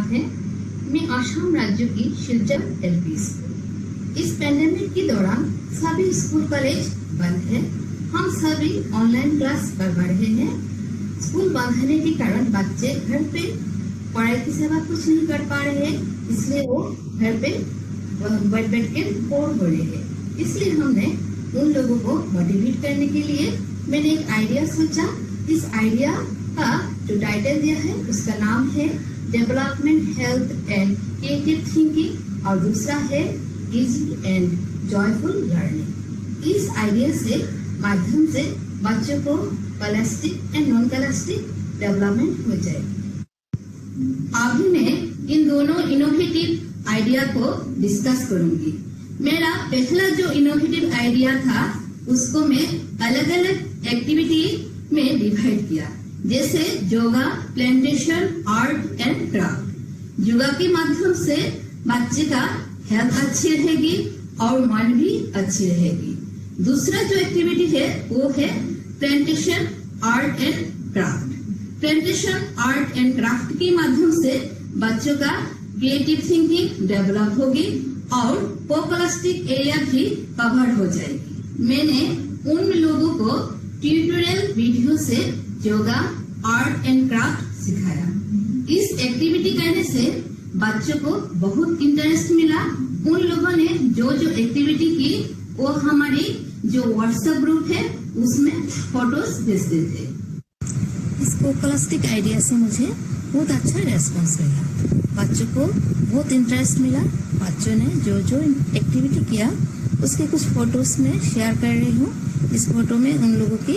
नाम है। मैं आसाम राज्य की शिलचर एलपी स्कूल। इस पैंडेमिक के दौरान सभी स्कूल कॉलेज बंद है। हम सभी ऑनलाइन क्लास कर रहे हैं। स्कूल बंद होने के कारण बच्चे घर पे पढ़ाई की सेवा कुछ नहीं कर पा रहे हैं, इसलिए वो घर पे बैठ के बोर हो रहे हैं। इसलिए हमने उन लोगों को मोटिवेट करने के लिए मैंने एक आइडिया सोचा। इस आइडिया का जो टाइटल दिया है उसका नाम है development health and creative thinking और दूसरा है इजी एंड जॉयफुल लर्निंग। इस आइडिया से माध्यम से बच्चों को scholastic and non scholastic development हो जाएगी। अभी मैं इन दोनों इनोवेटिव आइडिया को डिस्कस करूंगी। मेरा पहला जो इनोवेटिव आइडिया था उसको मैं अलग अलग एक्टिविटी में डिवाइड किया, जैसे yoga, plantation, art and craft. Yoga के माध्यम से बच्चे का हेल्थ अच्छी रहेगी और मन भी अच्छी रहेगी। दूसरा जो एक्टिविटी है वो है plantation, art and craft. Plantation, art and craft के माध्यम से बच्चों का क्रिएटिव थिंकिंग डेवलप होगी और स्कॉलास्टिक एरिया भी कवर हो जाएगी। मैंने उन लोगों को ट्यूटोरियल वीडियो से योगा, आर्ट एंड क्राफ्ट सिखाया। इस एक्टिविटी करने से बच्चों को बहुत इंटरेस्ट मिला। उन लोगों ने जो जो एक्टिविटी की वो हमारी जो व्हाट्सएप ग्रुप है उसमें फोटोज भेजते थे। इस स्कॉलास्टिक आइडिया से मुझे बहुत अच्छा रेस्पॉन्स मिला। बच्चों को बहुत इंटरेस्ट मिला। बच्चों ने जो जो एक्टिविटी किया उसके कुछ फोटोज में शेयर कर रही हूँ। इस फोटो में उन लोगों की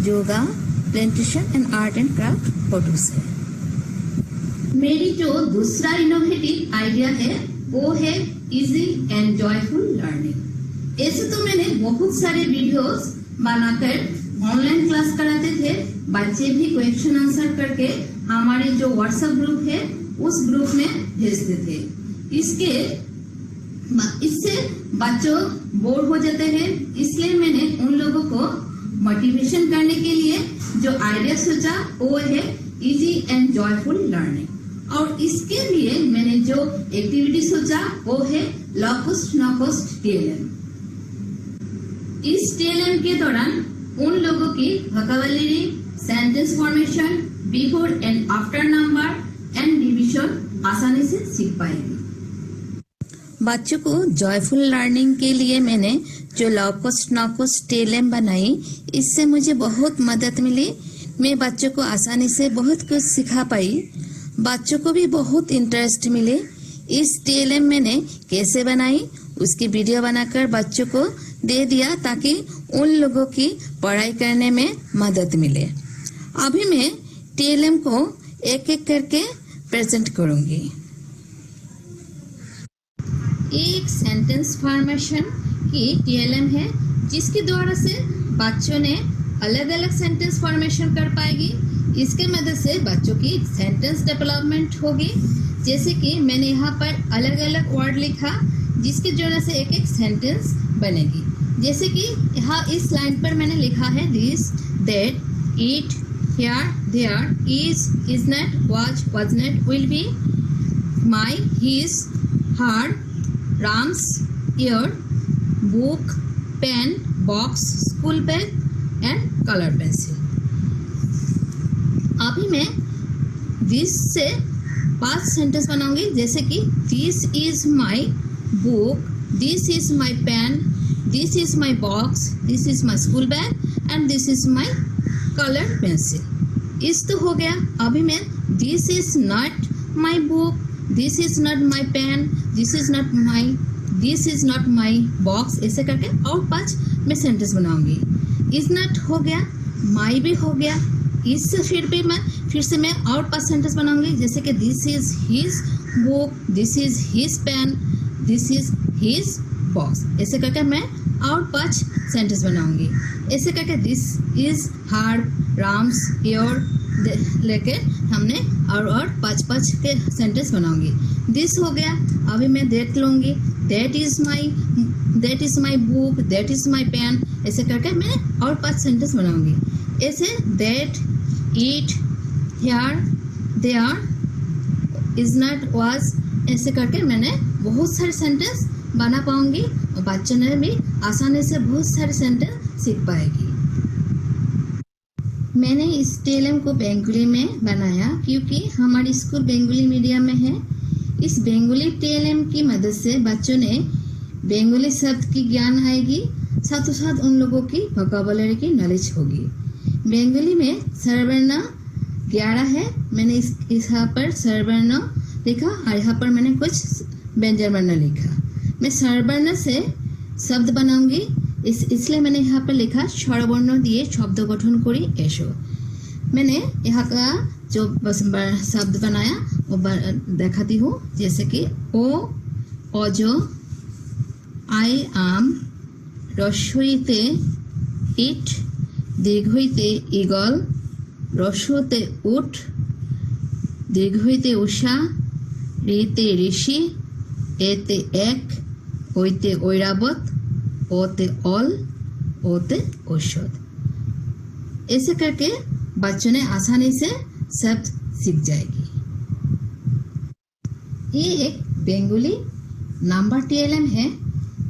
yoga, plantation and art and craft photos है। मेरी जो दूसरा इनोवेटिव आइडिया है वो है इजी एंड जॉयफुल लर्निंग। ऐसे तो मैंने बहुत सारे वीडियोस बनाकर ऑनलाइन क्लास कराते थे। बच्चे भी क्वेश्चन आंसर करके हमारे जो व्हाट्सएप ग्रुप है उस ग्रुप में भेजते थे। इससे बच्चों बोर हो जाते हैं, इसलिए मैंने उन लोगों को मोटिवेशन करने के लिए जो आइडिया सोचा वो है इजी एंड जॉयफुल लर्निंग। और इसके लिए मैंने जो एक्टिविटी सोचा वो है लॉकस्ट नॉकस्ट टीएलएम। इस टीएलएम के दौरान उन लोगों की vocabulary, sentence formation, before and after number and division आसानी से सीख पाएंगे। बच्चों को जॉयफुल लर्निंग के लिए मैंने जो लॉकस्ट नॉकस्ट टीएलएम बनाई, इससे मुझे बहुत मदद मिली। मैं बच्चों को आसानी से बहुत कुछ सिखा पाई। बच्चों को भी बहुत इंटरेस्ट मिले। इस टीएलएम मैंने कैसे बनाई उसकी वीडियो बनाकर बच्चों को दे दिया ताकि उन लोगों की पढ़ाई करने में मदद मिले। अभी मैं टीएलएम को एक एक करके प्रेजेंट करूंगी। एक सेंटेंस फॉर्मेशन की टीएलएम है जिसके द्वारा से बच्चों ने अलग अलग सेंटेंस फॉर्मेशन कर पाएगी। इसके मदद से बच्चों की सेंटेंस डेवलपमेंट होगी। जैसे कि मैंने यहाँ पर अलग अलग वर्ड लिखा जिसके द्वारा से एक एक सेंटेंस बनेगी। जैसे कि यहाँ इस लाइन पर मैंने लिखा है this, that, it, here, there, is not, was not, will be, my, his, her, Ram's, your, book, pen, box, school bag and colour pencil. अभी मैं दिस से 5 सेंटेंस बनाऊंगी। जैसे कि this is my book, this is my pen, this is my box, this is my school bag and this is my colour pencil. इस तो हो गया। अभी मैं this is not my book, this is not my pen, this is not my box, ऐसे करके और 5 मैं सेंटेंस बनाऊंगी। इज नॉट हो गया, माई भी हो गया। इससे फिर से मैं और 5 सेंटेंस बनाऊंगी। जैसे कि this is his book, this is his pen, this is his box, ऐसे करके मैं और 5 सेंटेंस बनाऊंगी। ऐसे करके this is her, Ram's, your लेके हमने और 5 के सेंटेंस बनाऊंगी। दिस हो गया। अभी मैं दैट लूंगी। That is my book, that is my pen, ऐसे करके मैं और 5 सेंटेंस बनाऊंगी। ऐसे that, it, here, there, is not was, ऐसे करके मैंने बहुत सारे सेंटेंस बना पाऊंगी और बच्चों ने भी आसानी से बहुत सारे सेंटेंस सीख पाएगी। मैंने इस टीएलएम को बेंगोली में बनाया क्योंकि हमारी स्कूल बेंगोली मीडियम में है। इस बेंगोली टीएलएम की मदद से बच्चों ने बेंगोली शब्द की ज्ञान आएगी, साथ ही साथ उन लोगों की वोकैबुलरी की नॉलेज होगी। बेंगोली में स्वरवर्ण 11 है। मैंने इस यहाँ पर स्वरवर्ण लिखा और यहाँ पर मैंने कुछ व्यंजन वर्ण लिखा। मैं स्वरवर्ण से शब्द बनाऊंगी, इसलिए मैंने यहाँ पर लिखा स्वरवर्ण दिए शब्द गठन करी एसो। मैंने यहाँ का जो शब्द बनाया वो दिखाती हूँ, जैसे कि ओ अजो, आई आम, रस्वईते इट, दीर्घईते इगल, रस्वते उठ, दीर्घईते उषा, रीते ऋषि, एते एक, ओइते ऐरावत, ओते ऑल, ओते औषध। ऐसे करके बच्चों ने आसानी से शब्द सीख जाएगी। ये एक बेंगोली नंबर टीएलएम है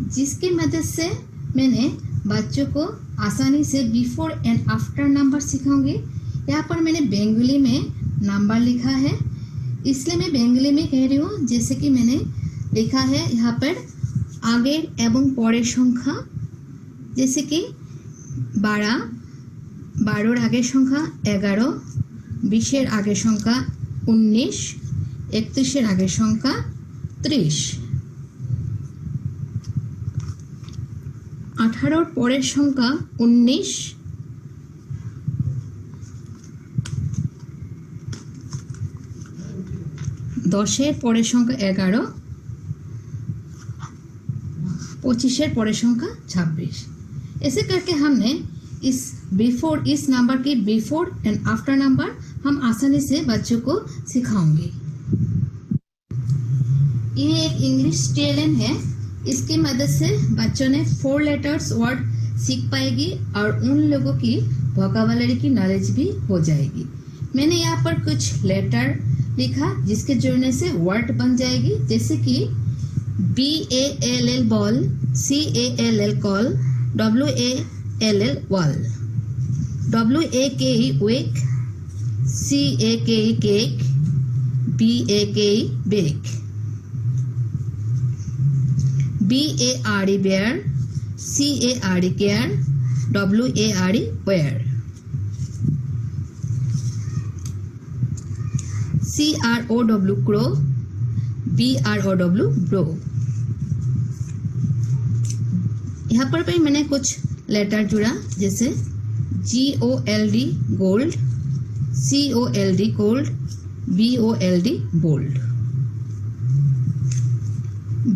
जिसकी मदद से मैंने बच्चों को आसानी से बिफोर एंड आफ्टर नंबर सिखाऊंगी। यहाँ पर मैंने बेंगोली में नंबर लिखा है, इसलिए मैं बेंगोली में कह रही हूँ। जैसे कि मैंने लिखा है यहाँ पर आगे एवं परेर संख्या, जैसे कि 12, 12 आगे संख्या 11, 20 आगे संख्या 19, 31 आगे संख्या 30, 18 परेर संख्या 19, 10 परेर संख्या 11, 25 परेर संख्या 26। ऐसे करके हमने इस नंबर के बिफोर एंड आफ्टर नंबर हम आसानी से बच्चों को सिखाएंगे। ये एक इंग्लिश टीएलएम है, इसकी मदद से बच्चों ने 4 लेटर्स वर्ड सीख पाएगी और उन लोगों की वोकैबुलरी की नॉलेज भी हो जाएगी। मैंने यहाँ पर कुछ लेटर लिखा जिसके जुड़ने से वर्ड बन जाएगी, जैसे कि BALL ball, CALL call, WALL wall, WAKE wake, CAKE cake, BAKE bake, BARE bare, CARE care, WARE ware, CROW crow, BROW brow. यहाँ पर भी मैंने कुछ लेटर जुड़ा, जैसे GOLD gold, COLD cold, BOLD bold,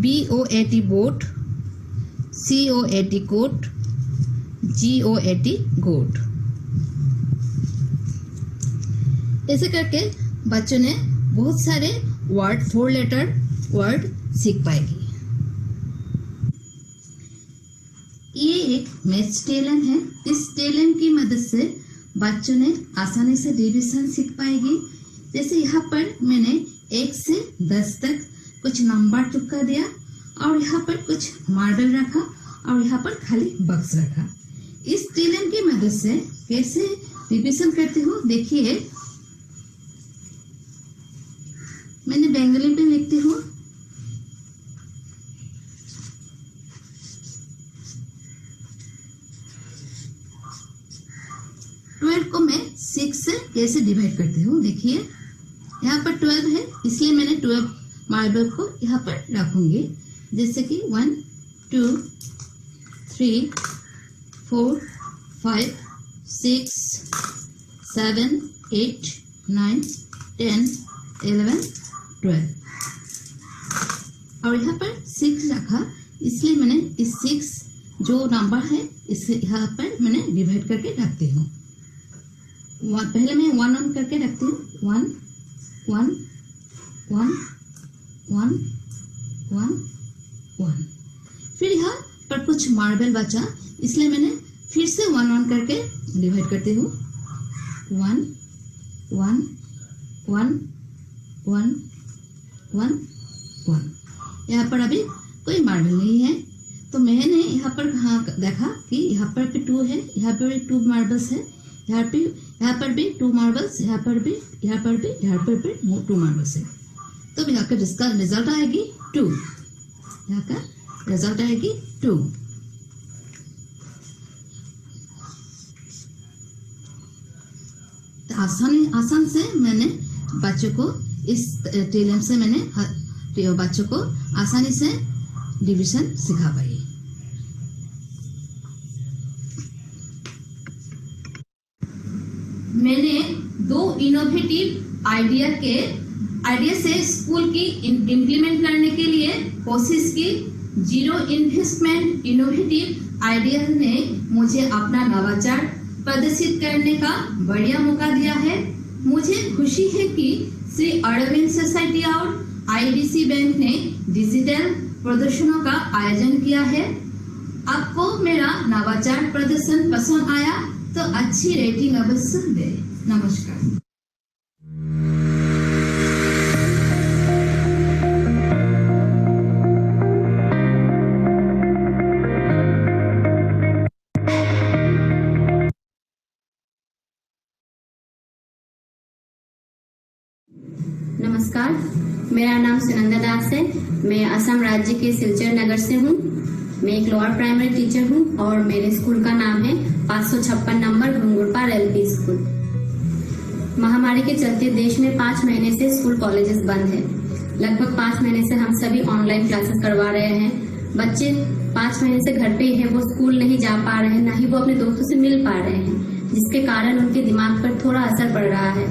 BOAT boat, COAT coat, GOAT goat. ऐसे करके बच्चों ने बहुत सारे वर्ड 4 लेटर वर्ड सीख पाएगी। ये एक मैथ्स टीएलएम है। इस टीएलएम की मदद से बच्चों ने आसानी से डिविजन सीख पाएगी। जैसे यहाँ पर मैंने 1 से 10 तक कुछ नंबर चिपका दिया और यहाँ पर कुछ मार्बल रखा और यहाँ पर खाली बक्स रखा। इस टीएलएम की मदद से कैसे डिविजन करती हूँ देखिए। मैंने बेंगोली में लिखती हूँ, को मैं 6 से कैसे डिवाइड करती हूँ देखिए। यहाँ पर 12 है, इसलिए मैंने 12 मार्बल को यहाँ पर रखूंगी, जैसे कि 1 2 3 4 5 6 7 8 9 10 11 12 और यहाँ पर 6 रखा, इसलिए मैंने इस 6 जो नंबर है इसे यहाँ पर मैंने डिवाइड करके रखती हूँ। पहले मैं 1 1 करके रखती हूँ, 1 1 1 1 1 1। फिर यहाँ पर कुछ मार्बल बचा, इसलिए मैंने फिर से 1 1 करके डिवाइड करती हूँ, 1 1 1 1 1 1। यहाँ पर अभी कोई मार्बल नहीं है, तो मैंने यहाँ पर कहाँ देखा कि यहाँ पर भी 2 है, यहाँ पर भी 2 मार्बल्स है, यहाँ पर भी 2 मार्बल्स, यहाँ पर भी 2 मार्बल्स है। तो यहाँ का जिसका रिजल्ट आएगी 2, यहाँ का रिजल्ट आएगी 2। तो आसान से मैंने बच्चों को इस टेलम से मैंने बच्चों को आसानी से डिवीजन सिखा पाई। मैंने 2 इनोवेटिव आइडिया से स्कूल की इम्प्लीमेंट करने के लिए कोशिश की। 0 इन्वेस्टमेंट इनोवेटिव आइडिया ने मुझे अपना नवाचार प्रदर्शित करने का बढ़िया मौका दिया है। मुझे खुशी है कि श्री अरविंद सोसाइटी और IDC बैंक ने डिजिटल प्रदर्शनों का आयोजन किया है। आपको मेरा नवाचार प्रदर्शन पसंद आया तो अच्छी रेटिंग अवश्य दें। नमस्कार। नमस्कार, मेरा नाम सुनंदा दास है। मैं असम राज्य के सिलचर नगर से हूँ। मैं एक लोअर प्राइमरी टीचर हूँ और मेरे स्कूल का नाम है 556 नंबर घुंगुरपार LP स्कूल। महामारी के चलते देश में 5 महीने से स्कूल कॉलेजेस बंद है। लगभग 5 महीने से हम सभी ऑनलाइन क्लासेस करवा रहे हैं। बच्चे 5 महीने से घर पे ही है, वो स्कूल नहीं जा पा रहे हैं, ना ही वो अपने दोस्तों से मिल पा रहे हैं, जिसके कारण उनके दिमाग पर थोड़ा असर पड़ रहा है।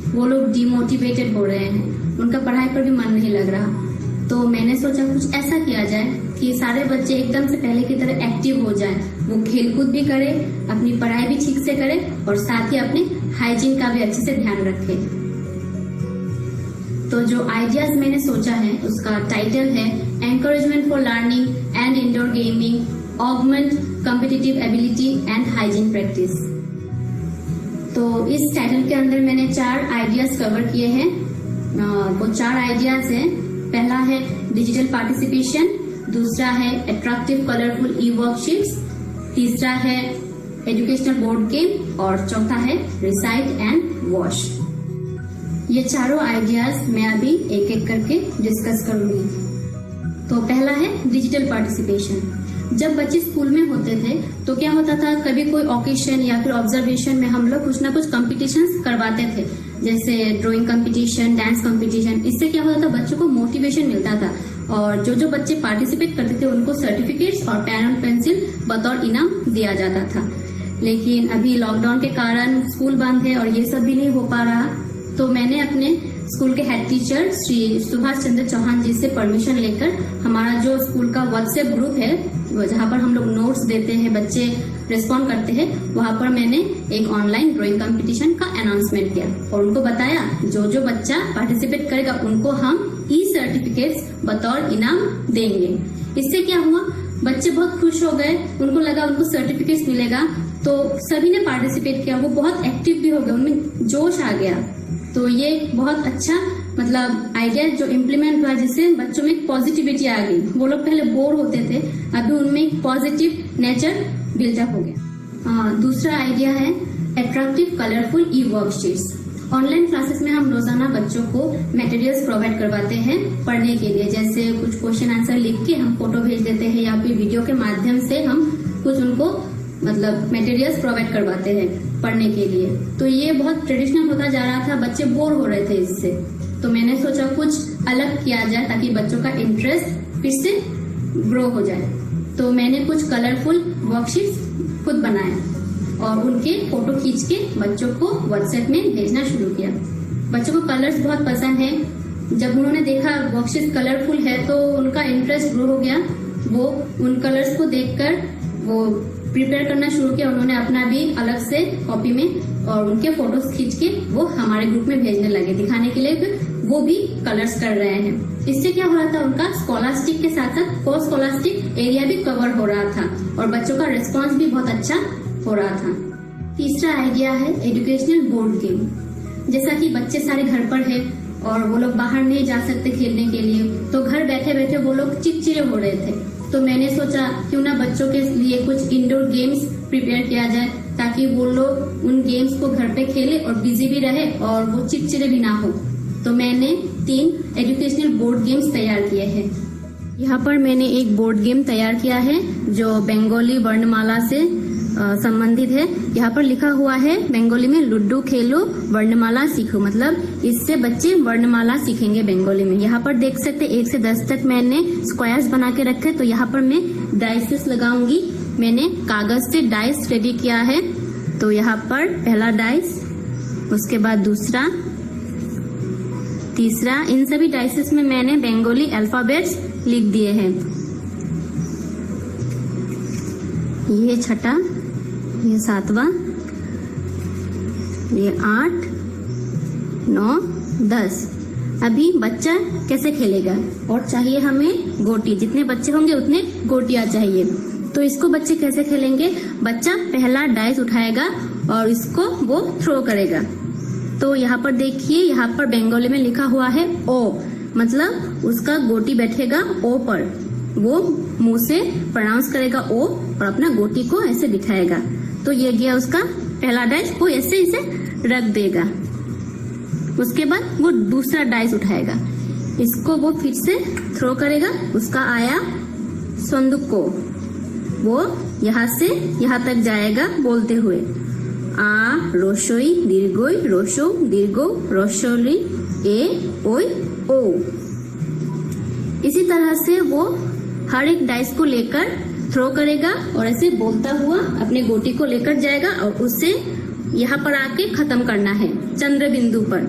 वो लोग डिमोटिवेटेड हो रहे हैं, उनका पढ़ाई पर भी मन नहीं लग रहा। तो मैंने सोचा कुछ ऐसा किया जाए कि सारे बच्चे एकदम से पहले की तरह एक्टिव हो जाएं। वो खेलकूद भी करे, अपनी पढ़ाई भी ठीक से करे और साथ ही अपने हाइजीन का भी अच्छे से ध्यान रखे। तो जो आइडियाज मैंने सोचा है उसका टाइटल है encouragement for learning and indoor gaming, augment competitive ability and hygiene practice. तो इस टाइटल के अंदर मैंने 4 आइडियाज कवर किए हैं। वो 4 आइडियाज हैं। पहला है डिजिटल पार्टिसिपेशन, दूसरा है अट्रैक्टिव कलरफुल ई-वर्कशीट्स, तीसरा है एजुकेशनल बोर्ड गेम और चौथा है रिसाइट एंड वॉश। ये चारों आइडियाज मैं अभी एक एक करके डिस्कस करूंगी। तो पहला है डिजिटल पार्टिसिपेशन। जब बच्चे स्कूल में होते थे तो क्या होता था, कभी कोई ओकेशन या फिर ऑब्जर्वेशन में हम लोग कुछ ना कुछ कॉम्पिटिशन्स करवाते थे, जैसे ड्राइंग कंपटीशन, डांस कंपटीशन। इससे क्या होता था, बच्चों को मोटिवेशन मिलता था और जो बच्चे पार्टिसिपेट करते थे उनको सर्टिफिकेट्स और पेन और पेंसिल बतौर इनाम दिया जाता था। लेकिन अभी लॉकडाउन के कारण स्कूल बंद है और ये सब भी नहीं हो पा रहा। तो मैंने अपने स्कूल के हेड टीचर श्री सुभाष चंद्र चौहान जी से परमिशन लेकर हमारा जो स्कूल का व्हाट्सएप ग्रुप है जहाँ पर हम लोग नोट्स देते हैं, बच्चे रिस्पॉन्ड करते हैं, वहाँ पर मैंने एक ऑनलाइन ड्राइंग कंपटीशन का अनाउंसमेंट किया और उनको बताया जो बच्चा पार्टिसिपेट करेगा उनको हम ई-सर्टिफिकेट्स बतौर इनाम देंगे। इससे क्या हुआ, बच्चे बहुत खुश हो गए, उनको लगा उनको सर्टिफिकेट्स मिलेगा, तो सभी ने पार्टिसिपेट किया। वो बहुत एक्टिव भी हो गए, उनमें जोश आ गया। तो ये बहुत अच्छा आइडिया जो इम्प्लीमेंट हुआ, जिससे बच्चों में एक पॉजिटिविटी आ गई। वो लोग पहले बोर होते थे, अभी उनमें एक पॉजिटिव नेचर बिल्डअप हो गया। दूसरा आइडिया है अट्रैक्टिव कलरफुल ई-वर्कशीट्स। ऑनलाइन क्लासेस में हम रोजाना बच्चों को मटेरियल्स प्रोवाइड करवाते हैं पढ़ने के लिए, जैसे कुछ क्वेश्चन आंसर लिख के हम फोटो भेज देते हैं या फिर वीडियो के माध्यम से हम कुछ उनको मटेरियल्स प्रोवाइड करवाते हैं पढ़ने के लिए। तो ये बहुत ट्रेडिशनल होता जा रहा था, बच्चे बोर हो रहे थे इससे। तो मैंने सोचा कुछ अलग किया जाए ताकि बच्चों का इंटरेस्ट फिर से ग्रो हो जाए। तो मैंने कुछ कलरफुल वर्कशीट्स खुद बनाए और उनके फोटो खींच के बच्चों को व्हाट्सएप में भेजना शुरू किया। बच्चों को कलर्स बहुत पसंद है। जब उन्होंने देखा वर्कशीट कलरफुल है तो उनका इंटरेस्ट ग्रो हो गया। वो उन कलर्स को देखकर वो प्रिपेयर करना शुरू किया। उन्होंने अपना भी अलग से कॉपी में और उनके फोटोज खींच के वो हमारे ग्रुप में भेजने लगे, दिखाने के लिए फिर वो भी कलर्स कर रहे हैं। इससे क्या हो रहा था, उनका स्कॉलास्टिक के साथ साथ पोस्ट स्कॉलास्टिक एरिया भी कवर हो रहा था और बच्चों का रिस्पॉन्स भी बहुत अच्छा हो रहा था। तीसरा आइडिया है एजुकेशनल बोर्ड गेम। जैसा कि बच्चे सारे घर पर है और वो लोग बाहर नहीं जा सकते खेलने के लिए, तो घर बैठे बैठे वो लोग चिड़चिड़े हो रहे थे। तो मैंने सोचा क्यों ना बच्चों के लिए कुछ इंडोर गेम्स प्रिपेयर किया जाए, ताकि वो लोग उन गेम्स को घर पे खेले और बिजी भी रहे और वो चिड़चिड़े भी ना हो। तो मैंने 3 एजुकेशनल बोर्ड गेम्स तैयार किए हैं। यहाँ पर मैंने एक बोर्ड गेम तैयार किया है जो बंगाली वर्णमाला से संबंधित है। यहाँ पर लिखा हुआ है बंगाली में लूडो खेलो वर्णमाला सीखो, मतलब इससे बच्चे वर्णमाला सीखेंगे बंगाली में। यहाँ पर देख सकते 1 से 10 तक मैंने स्क्वायर्स बना के रखे, तो यहाँ पर मैं डाइसेस लगाऊंगी। मैंने कागज से डाइस रेडी किया है, तो यहाँ पर पहला डाइस, उसके बाद दूसरा, तीसरा। इन सभी डाइसेस में मैंने बंगाली अल्फाबेट्स लिख दिए हैं। ये छठा, ये 7वां, ये 8, 9, 10। अभी बच्चा कैसे खेलेगा, और चाहिए हमें गोटी। जितने बच्चे होंगे उतने गोटियां चाहिए। तो इसको बच्चे कैसे खेलेंगे, बच्चा पहला डाइस उठाएगा और इसको वो थ्रो करेगा। तो यहाँ पर देखिए, यहाँ पर बंगाली में लिखा हुआ है ओ, मतलब उसका गोटी बैठेगा ओ पर। वो मुंह से प्रोनाउंस करेगा ओ और अपना गोटी को ऐसे दिखाएगा। तो ये गया उसका पहला डाइस, वो ऐसे इसे रख देगा। उसके बाद वो दूसरा डाइस उठाएगा, इसको वो फिर से थ्रो करेगा। उसका आया संदूको, वो यहाँ से यहाँ तक जाएगा बोलते हुए आ रोशोई दीर्घोई रोशो दीर्घो रोशोली ए ओई ओ। इसी तरह से वो हर एक डाइस को लेकर थ्रो करेगा और ऐसे बोलता हुआ अपने गोटी को लेकर जाएगा और उसे यहाँ पर आके खत्म करना है चंद्र बिंदु पर।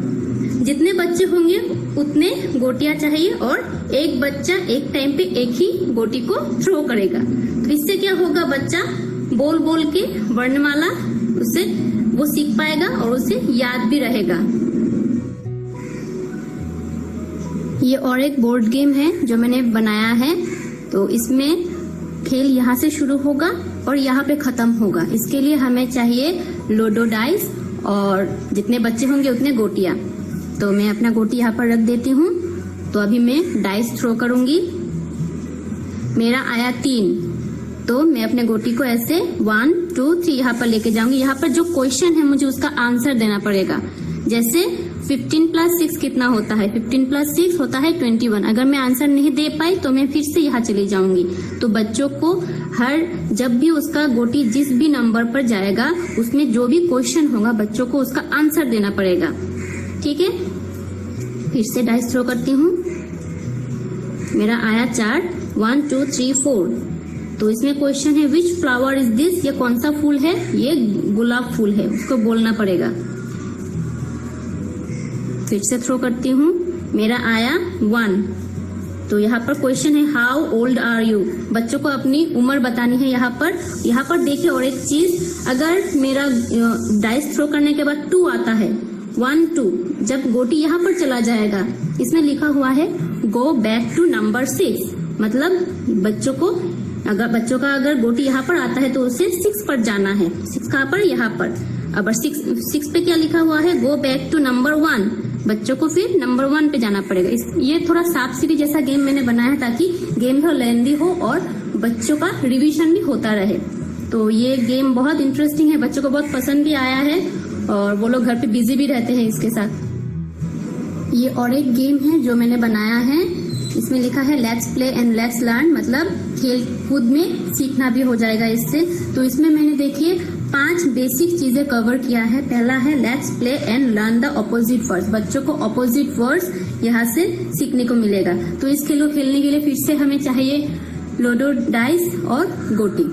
जितने बच्चे होंगे उतने गोटियां चाहिए और एक बच्चा एक टाइम पे एक ही गोटी को थ्रो करेगा। तो इससे क्या होगा, बच्चा बोल बोल के वर्णमाला उसे वो सीख पाएगा और उसे याद भी रहेगा। ये और एक बोर्ड गेम है जो मैंने बनाया है। तो इसमें खेल यहाँ से शुरू होगा और यहाँ पे खत्म होगा। इसके लिए हमें चाहिए लूडो डाइस और जितने बच्चे होंगे उतने गोटियां। तो मैं अपना गोटी यहाँ पर रख देती हूँ। तो अभी मैं डाइस थ्रो करूंगी। मेरा आया 3, तो मैं अपने गोटी को ऐसे 1, 2, 3 यहाँ पर लेके जाऊंगी। यहाँ पर जो क्वेश्चन है मुझे उसका आंसर देना पड़ेगा। जैसे 15 + 6 कितना होता है, 15 + 6 होता है 21। अगर मैं आंसर नहीं दे पाई तो मैं फिर से यहाँ चली जाऊंगी। तो बच्चों को जब भी उसका गोटी जिस भी नंबर पर जाएगा उसमें जो भी क्वेश्चन होगा बच्चों को उसका आंसर देना पड़ेगा। ठीक है, फिर से डाइस थ्रो करती हूँ। मेरा आया 4, 1, 2, 3, 4। तो इसमें क्वेश्चन है विच फ्लावर इज दिस, ये कौन सा फूल है, ये गुलाब फूल है, उसको बोलना पड़ेगा। फिर से थ्रो करती हूँ। मेरा आया 1। तो यहाँ पर क्वेश्चन है हाउ ओल्ड आर यू, बच्चों को अपनी उम्र बतानी है। यहाँ पर देखिए और एक चीज, अगर मेरा डाइस थ्रो करने के बाद 2 आता है, 1, 2, जब गोटी यहाँ पर चला जाएगा, इसमें लिखा हुआ है गो बैक टू नंबर 6, मतलब बच्चों का अगर गोटी यहाँ पर आता है तो उसे 6 पर जाना है। 6 कहाँ पर, यहाँ पर। अब 6 पे क्या लिखा हुआ है, गो बैक टू नंबर 1, बच्चों को फिर नंबर 1 पे जाना पड़ेगा। ये थोड़ा सांप सीढ़ी जैसा गेम मैंने बनाया है ताकि गेम थोड़ा लेंदी हो और बच्चों का रिवीजन भी होता रहे। तो ये गेम बहुत इंटरेस्टिंग है, बच्चों को बहुत पसंद भी आया है और वो लोग घर पे बिजी भी रहते हैं इसके साथ। ये और एक गेम है जो मैंने बनाया है, इसमें लिखा है let's play and let's learn, मतलब खेल कूद में सीखना भी हो जाएगा इससे। तो इसमें मैंने देखिए 5 बेसिक चीजें कवर किया है। पहला है let's play and learn the opposite words, बच्चों को ऑपोजिट वर्ड्स यहाँ से सीखने को मिलेगा। तो इस खेल को खेलने के लिए फिर से हमें चाहिए लूडो डाइस और गोटी।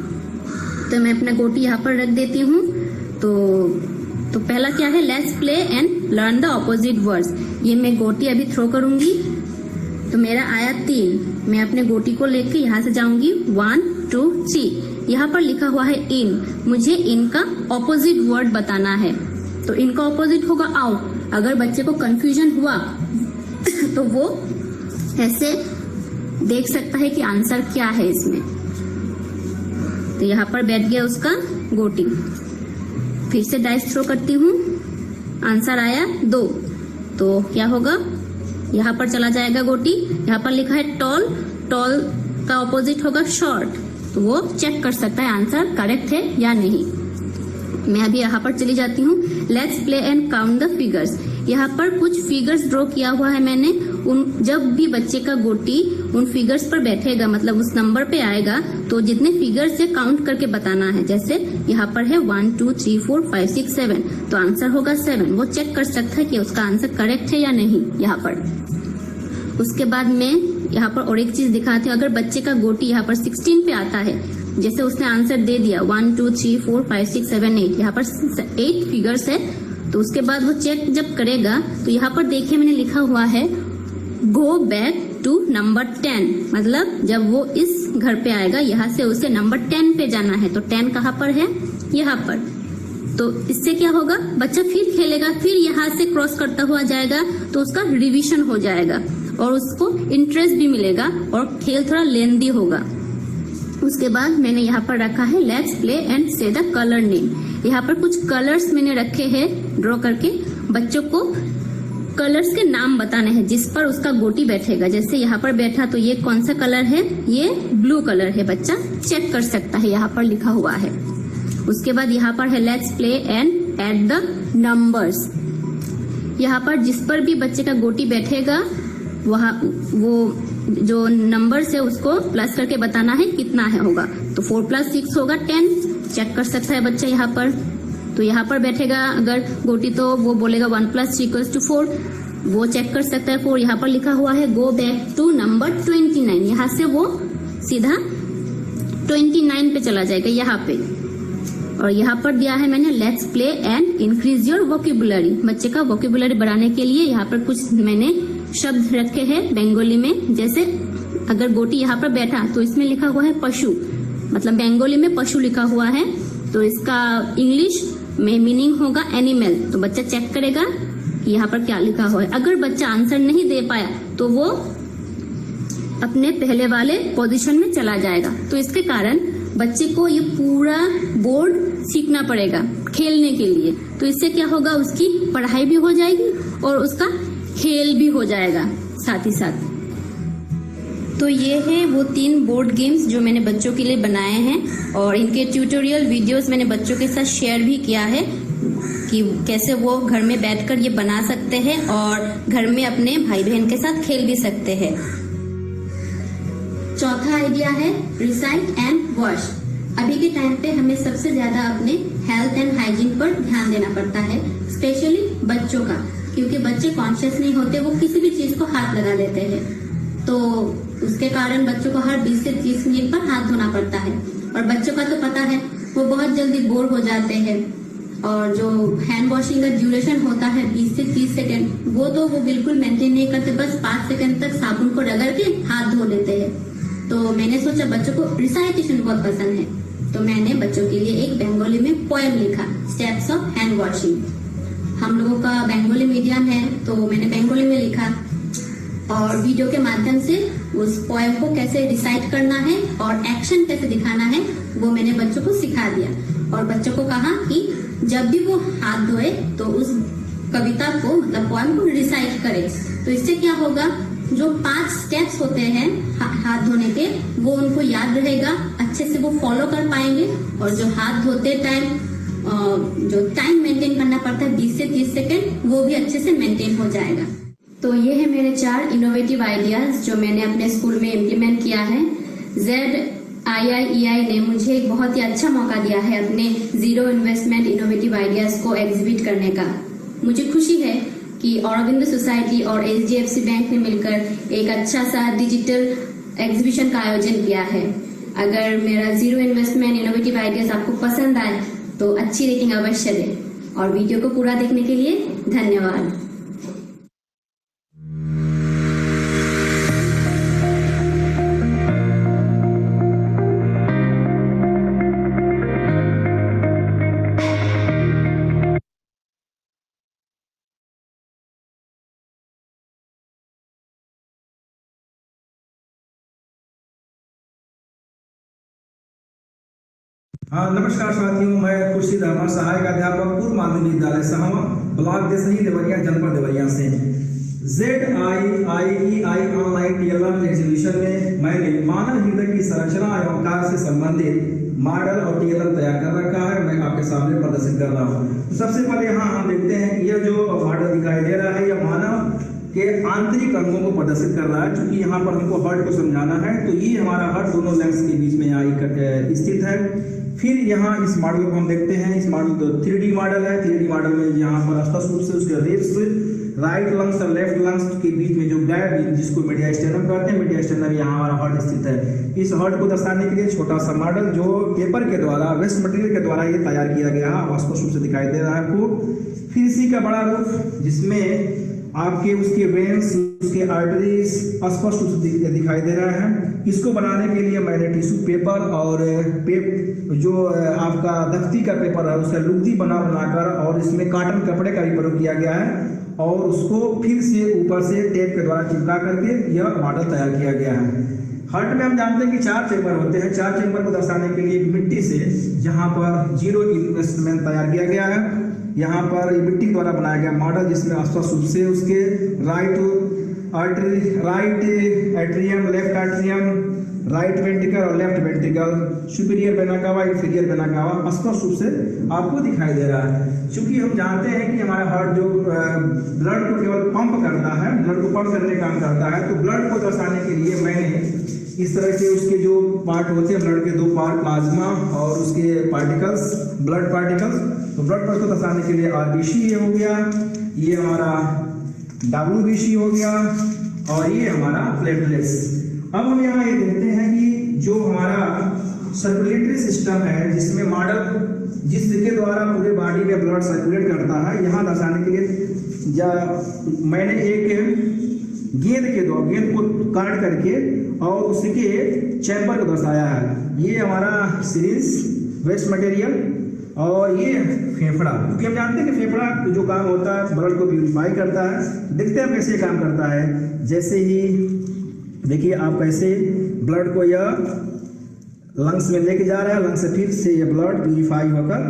तो मैं अपना गोटी यहाँ पर रख देती हूँ। तो पहला क्या है, let's play and learn the opposite words. ये मैं गोटी अभी थ्रो करूंगी। तो मेरा आया 3, मैं अपने गोटी को लेके यहाँ से जाऊंगी 1, 2, 3। यहाँ पर लिखा हुआ है इन, मुझे इनका ऑपोजिट वर्ड बताना है। तो इनका ऑपोजिट होगा आओ। अगर बच्चे को कंफ्यूजन हुआ तो वो ऐसे देख सकता है कि आंसर क्या है इसमें। तो यहाँ पर बैठ गया उसका गोटी। फिर से डाइस थ्रो करती हूँ, आंसर आया 2। तो क्या होगा, यहाँ पर चला जाएगा गोटी, यहाँ पर लिखा है टॉल, टॉल का ऑपोजिट होगा शॉर्ट, तो वो चेक कर सकता है आंसर करेक्ट है या नहीं। मैं अभी यहाँ पर चली जाती हूँ। Let's play and count the figures. यहाँ पर कुछ फिगर्स ड्रॉ किया हुआ है मैंने। जब भी बच्चे का गोटी उन फिगर्स पर बैठेगा, मतलब उस नंबर पे आएगा, तो जितने फिगर्स है काउंट करके बताना है। जैसे यहाँ पर है 1 2 3 4 5 6 7, तो आंसर होगा 7। वो चेक कर सकता है कि उसका आंसर करेक्ट है या नहीं यहाँ पर। उसके बाद मैं यहाँ पर और एक चीज दिखाती हूँ। अगर बच्चे का गोटी यहाँ पर 16 पे आता है, जैसे उसने आंसर दे दिया 1 2 3 4 5 6 7 8, यहाँ पर 8 फिगर्स है, तो उसके बाद वो चेक जब करेगा तो यहाँ पर देखिए मैंने लिखा हुआ है गो बैक टू नंबर 10, मतलब जब वो इस घर पे आएगा यहाँ से उसे नंबर 10 पे जाना है। तो 10 कहाँ पर है? यहाँ पर। तो इससे क्या होगा, बच्चा फिर खेलेगा, फिर यहाँ से क्रॉस करता हुआ जाएगा, तो उसका रिवीजन हो जाएगा और उसको इंटरेस्ट भी मिलेगा और खेल थोड़ा लेंदी होगा। उसके बाद मैंने यहाँ पर रखा है लेट्स प्ले एंड से द कलर नेम। यहाँ पर कुछ कलर्स मैंने रखे हैं ड्रॉ करके। बच्चों को कलर्स के नाम बताने हैं जिस पर उसका गोटी बैठेगा। जैसे यहाँ पर बैठा तो ये कौन सा कलर है? ये ब्लू कलर है। बच्चा चेक कर सकता है, यहाँ पर लिखा हुआ है। उसके बाद यहाँ पर है let's play and add the numbers. यहाँ पर जिस पर भी बच्चे का गोटी बैठेगा वहाँ वो जो नंबर्स है उसको प्लस करके बताना है कितना है होगा। तो 4 + 6 होगा 10, चेक कर सकता है बच्चा यहाँ पर। तो यहाँ पर बैठेगा अगर गोटी तो वो बोलेगा 1 + 3 = 4, वो चेक कर सकता है 4। यहाँ पर लिखा हुआ है गो बैक टू नंबर 29, यहाँ से वो सीधा 29 पे चला जाएगा यहाँ पे। और यहाँ पर दिया है मैंने let's play and increase your vocabulary. बच्चे का वोकेबुलरी बढ़ाने के लिए यहाँ पर कुछ मैंने शब्द रखे हैं बंगाली में। जैसे अगर गोटी यहाँ पर बैठा तो इसमें लिखा हुआ है पशु, मतलब बंगाली में पशु लिखा हुआ है, तो इसका इंग्लिश में मीनिंग होगा एनिमल। तो बच्चा चेक करेगा कि यहाँ पर क्या लिखा हुआ है। अगर बच्चा आंसर नहीं दे पाया तो वो अपने पहले वाले पोजीशन में चला जाएगा। तो इसके कारण बच्चे को ये पूरा बोर्ड सीखना पड़ेगा खेलने के लिए। तो इससे क्या होगा, उसकी पढ़ाई भी हो जाएगी और उसका खेल भी हो जाएगा साथ ही साथ। तो ये है वो 3 बोर्ड गेम्स जो मैंने बच्चों के लिए बनाए हैं और इनके ट्यूटोरियल वीडियोस मैंने बच्चों के साथ शेयर भी किया है कि कैसे वो घर में बैठकर ये बना सकते हैं और घर में अपने भाई बहन के साथ खेल भी सकते हैं। चौथा आइडिया है रिसाइट एंड वॉश। अभी के टाइम पे हमें सबसे ज्यादा अपने हेल्थ एंड हाइजीन पर ध्यान देना पड़ता है, स्पेशली बच्चों का, क्योंकि बच्चे कॉन्शियस नहीं होते, वो किसी भी चीज को हाथ लगा देते हैं। तो उसके कारण बच्चों को हर 20 से 30 मिनट पर हाथ धोना पड़ता है। और बच्चों का तो पता है वो बहुत जल्दी बोर हो जाते हैं, और जो हैंड वॉशिंग का ड्यूरेशन होता है 20 से 30 सेकेंड, वो तो वो बिल्कुल मेंटेन नहीं करते, बस 5 सेकेंड तक साबुन को रगड़ के हाथ धो लेते हैं। तो मैंने सोचा बच्चों को रिसाइटेशन बहुत पसंद है, तो मैंने बच्चों के लिए एक बंगाली में पोएम लिखा, स्टेप्स ऑफ हैंड वॉशिंग। हम लोगों का बंगाली मीडियम है तो मैंने बंगाली में लिखा और वीडियो के माध्यम से उस पोएम को कैसे रिसाइट करना है और एक्शन कैसे दिखाना है वो मैंने बच्चों को सिखा दिया। और बच्चों को कहा कि जब भी वो हाथ धोए तो उस कविता को, मतलब पोएम को रिसाइट करे। तो इससे क्या होगा, जो 5 स्टेप्स होते हैं हाथ धोने के वो उनको याद रहेगा, अच्छे से वो फॉलो कर पाएंगे। और जो हाथ धोते टाइम जो टाइम मेंटेन करना पड़ता है 20 से 30 सेकेंड, वो भी अच्छे से मेंटेन हो जाएगा। तो ये है मेरे 4 इनोवेटिव आइडियाज जो मैंने अपने स्कूल में इम्प्लीमेंट किया है। ZIIEI ने मुझे एक बहुत ही अच्छा मौका दिया है अपने 0 इन्वेस्टमेंट इनोवेटिव आइडियाज को एग्जिबिट करने का। मुझे खुशी है कि औरबिंदो सोसाइटी और HDFC बैंक ने मिलकर एक अच्छा सा डिजिटल एग्जीबिशन का आयोजन किया है। अगर मेरा 0 इन्वेस्टमेंट इनोवेटिव आइडियाज आपको पसंद आए तो अच्छी रेटिंग अवश्य दें और वीडियो को पूरा देखने के लिए धन्यवाद। नमस्कार साथियों, मैं खुर्शीद अहमद, सहायक अध्यापक पूर्व माध्यमिक विद्यालय सहमा, ब्लॉक देसही देवरिया, जनपद देवरिया से। ZIIEI ऑनलाइन TLM एग्जीबिशन में मैंने मानव हृदय की संरचना एवं कार्य से संबंधित मॉडल और TLM तैयार कर रखा है। मैं आपके सामने प्रदर्शित कर रहा हूँ। तो सबसे पहले यहाँ हम देखते हैं कि यह जो मॉडल दिखाई दे रहा है यह मानव के आंतरिक अंगों को प्रदर्शित कर रहा है। क्योंकि यहाँ पर हमको हार्ट को समझाना है, तो ये हमारा हार्ट दोनों लेंस के बीच में यहाँ स्थित है। फिर यहाँ इस मॉडल को हम देखते हैं। इस मॉडल तो 3D मॉडल है। 3D मॉडल में यहाँ पर स्पष्ट रूप से उसके रिब्स, राइट लंग्स और लेफ्ट लंग्स के बीच में जो गैप जिसको मीडियास्टेनम कहते हैं, मीडियास्टेनम यहाँ हमारा हार्ट स्थित है। इस हार्ट को दर्शाने के लिए छोटा सा मॉडल जो पेपर के द्वारा, वेस्ट मटेरियल के द्वारा ये तैयार किया गया है, स्पष्ट रूप से दिखाई दे रहा है आपको। फिर इसी का बड़ा रूप जिसमें आपके उसके वेन्स, उसके आर्टरीज स्पष्ट रूप से दिखाई दे रहा है। इसको बनाने के लिए मैंने टिश्यू पेपर और जो आपका दफ्ती का पेपर है उसका लुगदी बनाकर और इसमें कॉटन कपड़े का भी प्रयोग किया गया है और उसको फिर से ऊपर से टेप के द्वारा चिपका करके यह मॉडल तैयार किया गया है। हार्ट में हम जानते हैं कि 4 चेंबर होते हैं। 4 चेंबर को दर्शाने के लिए मिट्टी से यहाँ पर 0 इन्वेस्टमेंट तैयार किया गया है। यहाँ पर मिट्टी द्वारा बनाया गया मॉडल जिसमें स्पष्ट रूप से उसके right atrium, left atrium, right ventricle और left ventricle, superior vena cava, inferior vena cava स्पष्ट रूप से आपको दिखाई दे रहा है। क्योंकि हम जानते हैं कि हमारा हार्ट जो ब्लड को केवल पंप करता है, ब्लड को पंप करने का काम करता है, तो ब्लड को दर्शाने के लिए मैंने इस तरह के उसके जो पार्ट होते हैं ब्लड के 2 पार्ट, प्लाज्मा और उसके पार्टिकल्स, ब्लड पार्टिकल्स, तो ब्लड को दर्शाने के लिए RBC ये हो गया, ये हमारा WBC हो गया और ये हमारा प्लेटलेट्स। अब हम यहाँ ये देखते हैं कि जो हमारा सर्कुलेटरी सिस्टम है जिसमें मॉडल जिसके द्वारा पूरे बॉडी में ब्लड सर्कुलेट करता है, यहाँ दर्शाने के लिए मैंने एक गेंद को काट करके और उसके चैम्बर को दर्शाया है। ये हमारा सीरीज वेस्ट मटेरियल और ये फेफड़ा, क्योंकि हम जानते हैं कि फेफड़ा जो काम होता है ब्लड को प्यूरिफाई करता है। देखते हैं कैसे काम करता है। जैसे ही देखिए आप कैसे ब्लड को यह लंग्स में लेके जा रहा है, लंग्स से फिर से ये ब्लड प्यूरिफाई होकर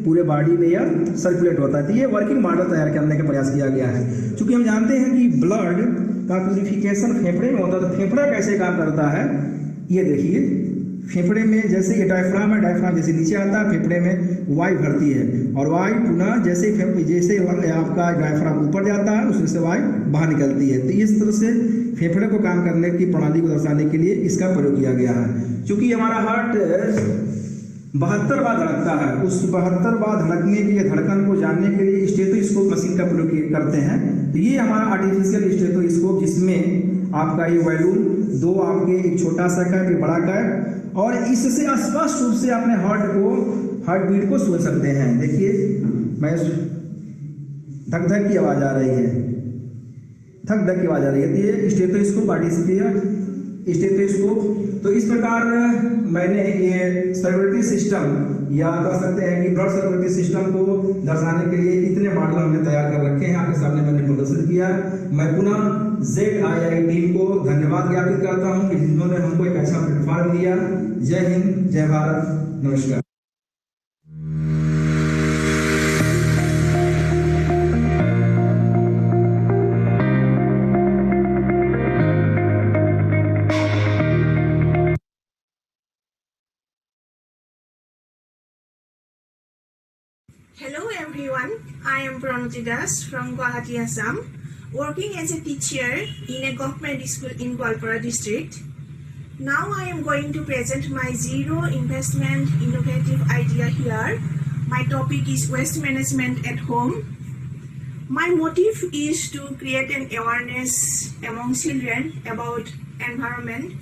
पूरे बॉडी में यह सर्कुलेट होता है। तो ये वर्किंग मॉडल तैयार करने का प्रयास किया गया है। क्योंकि हम जानते हैं कि ब्लड का प्यूरिफिकेशन फेफड़े में होता है, तो फेफड़ा कैसे काम करता है ये देखिए। फेफड़े में जैसे ये डायफ्राम है, डायफ्राम जैसे नीचे आता है फेफड़े में वायु भरती है और वायु पुनः जैसे आपका डायफ्राम ऊपर जाता है उसमें से वायु बाहर निकलती है। तो इस तरह से फेफड़े को काम करने की प्रणाली को दर्शाने के लिए इसका प्रयोग किया गया है। क्योंकि हमारा हार्ट 72 बार धड़कता है, उस 72 बार धड़कने की धड़कन को जानने के लिए स्टेथोस्कोप मशीन का प्रयोग करते हैं। तो ये हमारा आर्टिफिशियल स्टेथोस्कोप जिसमें आपका ये वॉल्यूम 2 आपके एक छोटा सा का एक बड़ा का और इससे स्पष्ट रूप से अपने हार्ट बीट को सुन सकते हैं। देखिए मैं धक धक की आवाज आ रही है, धक धक की आवाज आ रही है। तो ये स्टेथोस्कोप आर्टिफिशियल स्टेथोस्कोप। तो इस प्रकार मैंने ये सर्कुलेटरी सिस्टम या कह सकते हैं कि ब्लड सर्कुलेटरी सिस्टम को दर्शाने के लिए इतने मॉडल हमने तैयार कर रखे हैं, आपके सामने मैंने प्रदर्शित किया। मैं पुनः ZII टीम को धन्यवाद ज्ञापित करता हूं कि जिन्होंने हमको एक अच्छा प्लेटफॉर्म दिया। जय हिंद, जय भारत, नमस्कार। Hello everyone, I am Pranati Das from Guwahati, Assam, working as a teacher in a government school in Goalpara district. Now I am going to present my zero investment innovative idea here. My topic is waste management at home. My motive is to create an awareness among children about environment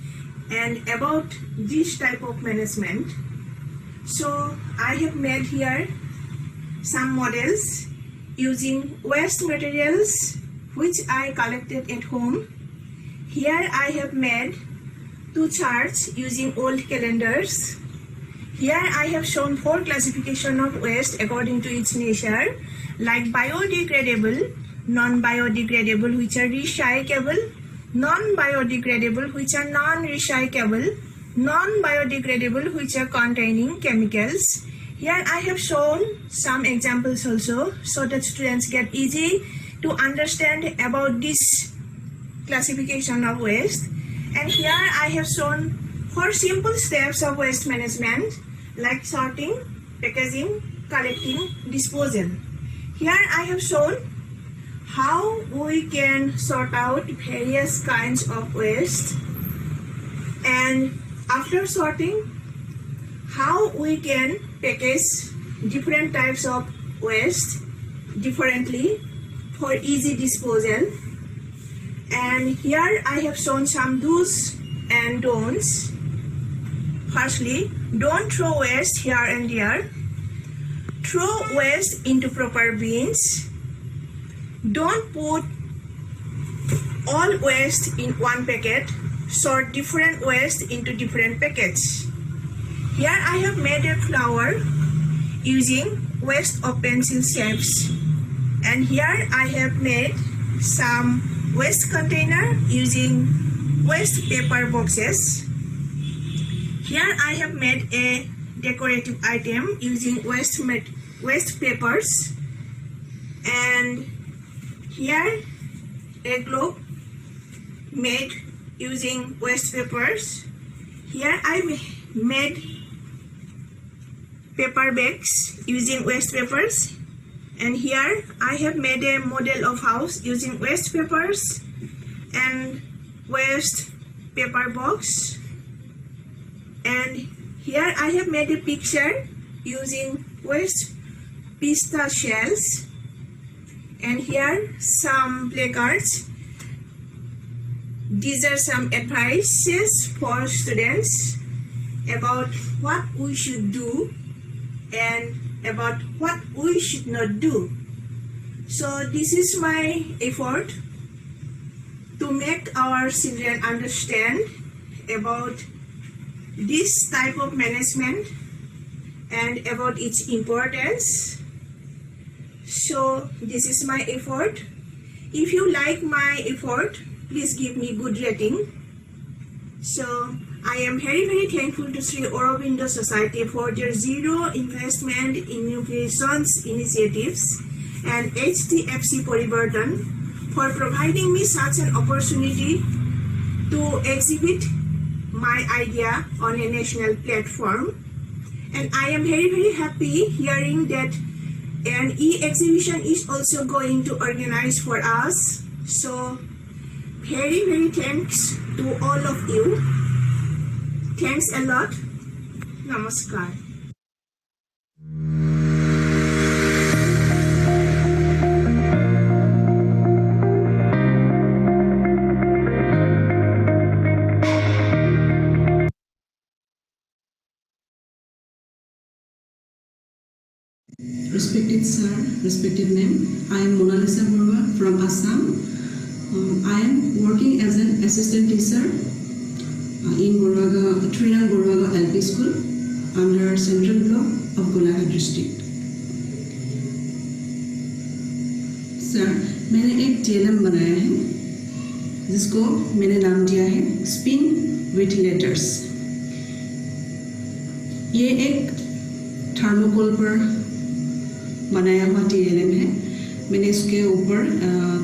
and about this type of management. So I have made here some models using waste materials which I collected at home. Here I have made 2 charts using old calendars. Here I have shown 4 classification of waste according to its nature, like biodegradable, non-biodegradable which are recyclable, non-biodegradable which are non-recyclable, non-biodegradable which are containing chemicals. Here I have shown some examples also so that students get easy to understand about this classification of waste. And here I have shown 4 simple steps of waste management, like sorting, packaging, collecting, disposal. Here I have shown how we can sort out various kinds of waste, and after sorting, how we can package different types of waste differently for easy disposal. And here I have shown some do's and don'ts. Firstly, don't throw waste here and there. Throw waste into proper bins. Don't put all waste in one packet. Sort different waste into different packets. Here I have made a flower using waste of pencil shapes. And here I have made some waste container using waste paper boxes. Here I have made a decorative item using waste papers. And here a globe made using waste papers. Here I made paper bags using waste papers. And here I have made a model of house using waste papers and waste paper box. And here I have made a picture using waste pista shells. And here some placards. These are some advices for students about what we should do and about what we should not do. So this is my effort to make our children understand about this type of management and about its importance. So this is my effort. If you like my effort, please give me good rating. So I am very thankful to Sri Aurobindo Society for their zero investment innovations initiatives and HDFC Parivartan for providing me such an opportunity to exhibit my idea on a national platform. And I am very happy hearing that an e-exhibition is also going to organize for us. So very thanks to all of you. Thanks a lot. Namaskar. Respected sir, respected ma'am, I am Mona Lisa Barua from Assam. I am working as an assistant teacher in Trinang Boruaga LP School under Central Block of Golaghat District. Sir, मैंने एक TLM बनाया है जिसको मैंने नाम दिया है spin with letters. ये एक थर्मोकोल पर बनाया हुआ TLM है। मैंने इसके ऊपर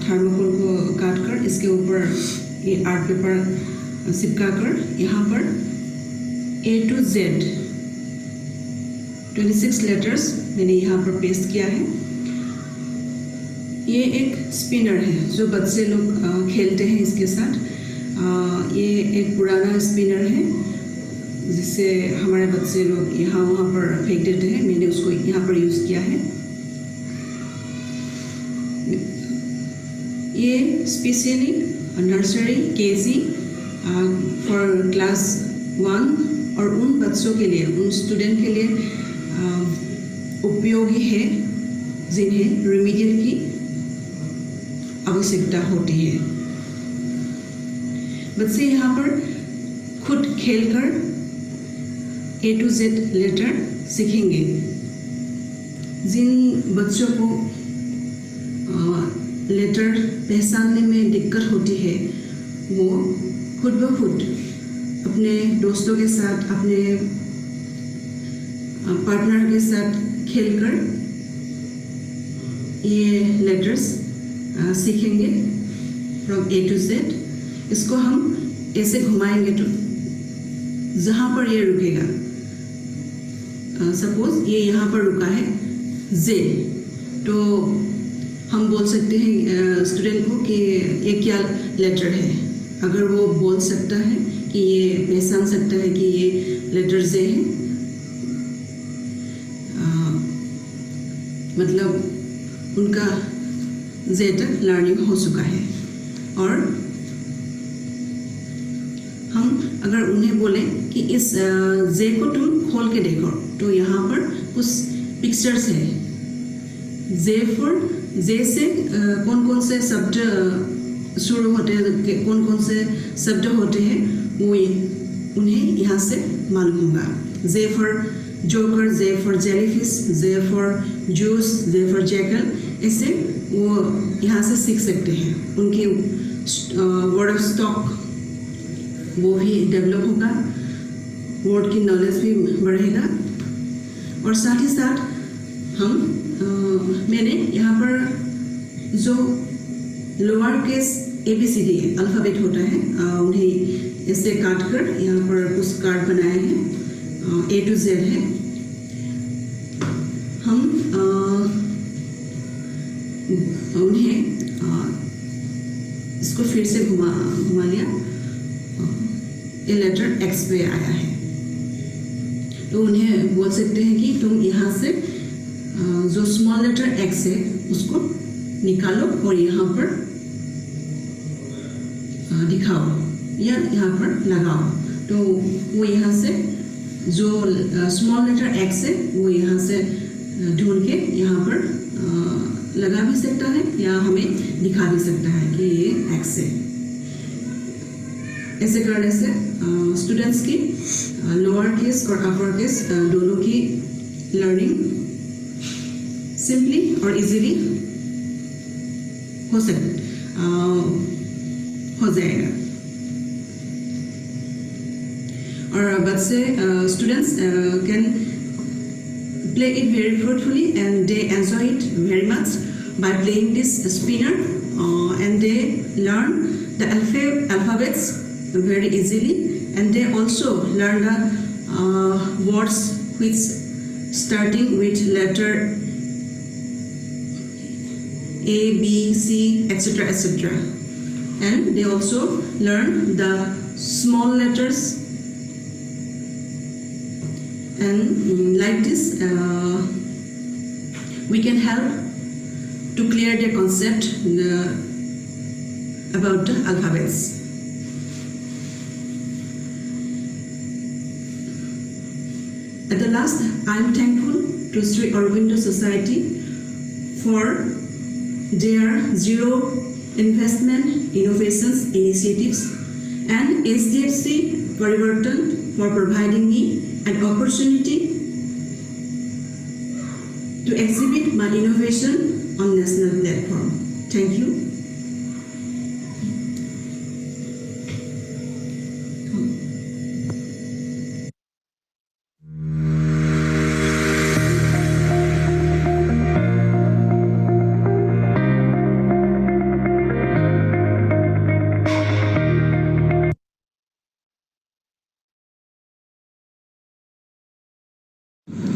थर्मोकोल को काट कर इसके ऊपर ये आर्ट पेपर चिपका कर यहाँ पर A to Z 26 लेटर्स मैंने यहाँ पर पेस्ट किया है। ये एक स्पिनर है जो बच्चे लोग खेलते हैं इसके साथ। ये एक पुराना स्पिनर है जिससे हमारे बच्चे लोग यहाँ वहाँ पर फेंक देते हैं। मैंने उसको यहाँ पर यूज़ किया है। ये specially nursery KG for class 1 और उन बच्चों के लिए, उन स्टूडेंट के लिए उपयोगी है जिन्हें रेमेडियल की आवश्यकता होती है। बच्चे यहाँ पर खुद खेलकर A to Z लेटर सीखेंगे। जिन बच्चों को लेटर पहचानने में दिक्कत होती है वो खुद ब खुद अपने दोस्तों के साथ, अपने पार्टनर के साथ खेलकर ये लेटर्स सीखेंगे फ्रॉम A to Z। इसको हम ऐसे घुमाएंगे तो जहाँ पर ये रुकेगा, सपोज ये यहाँ पर रुका है Z, तो हम बोल सकते हैं स्टूडेंट को कि ये क्या लेटर है। अगर वो बोल सकता है कि ये पहचान सकता है कि ये लेटर Z है, मतलब उनका Z तक लर्निंग हो चुका है। और हम अगर उन्हें बोले कि इस Z को तुम खोल के देखो, तो यहाँ पर कुछ पिक्चर्स है। J से कौन कौन से शब्द शुरू होते हैं, कौन कौन से शब्द होते हैं, वो उन्हें यहाँ से मालूम होगा। J for joker, J for jellyfish, J for juice, J for jackal, ऐसे वो यहाँ से सीख सकते हैं। उनकी वर्ड ऑफ स्टॉक वो भी डेवलप होगा, वर्ड की नॉलेज भी बढ़ेगा। और साथ ही साथ हम मैंने यहाँ पर जो लोअर केस ABCD अल्फ़ाबेट होता है, उन्हें ऐसे काट कर यहाँ पर कुछ कार्ड बनाए हैं, A to Z है। हम उन्हें इसको फिर से घुमा लिया, ये लेटर X पे आया है, तो उन्हें बोल सकते हैं कि तुम यहाँ से जो स्मॉल लेटर X है उसको निकालो और यहाँ पर दिखाओ या यहाँ पर लगाओ। तो वो यहाँ से जो स्मॉल लेटर X है वो यहाँ से ढूंढ के यहाँ पर लगा भी सकता है या हमें दिखा भी सकता है कि ये X है। ऐसे करने से स्टूडेंट्स की लोअर केस और अपर केस दोनों की लर्निंग सिंपली और इजीली हो जाएगा। और बच्चे students can play it very fruitfully and they enjoy it very much by playing this spinner, and they learn the alphabets very easily, and they also learn the words which starting with letter A, B, C, etc., etc. And they also learn the small letters, and like this we can help to clear the concept about the alphabets. At the last, I am thankful to Sri Aurobindo Society for their zero investment innovations initiatives, and HDFC Parivartan for providing me an opportunity to exhibit my innovation on national platform. Thank you.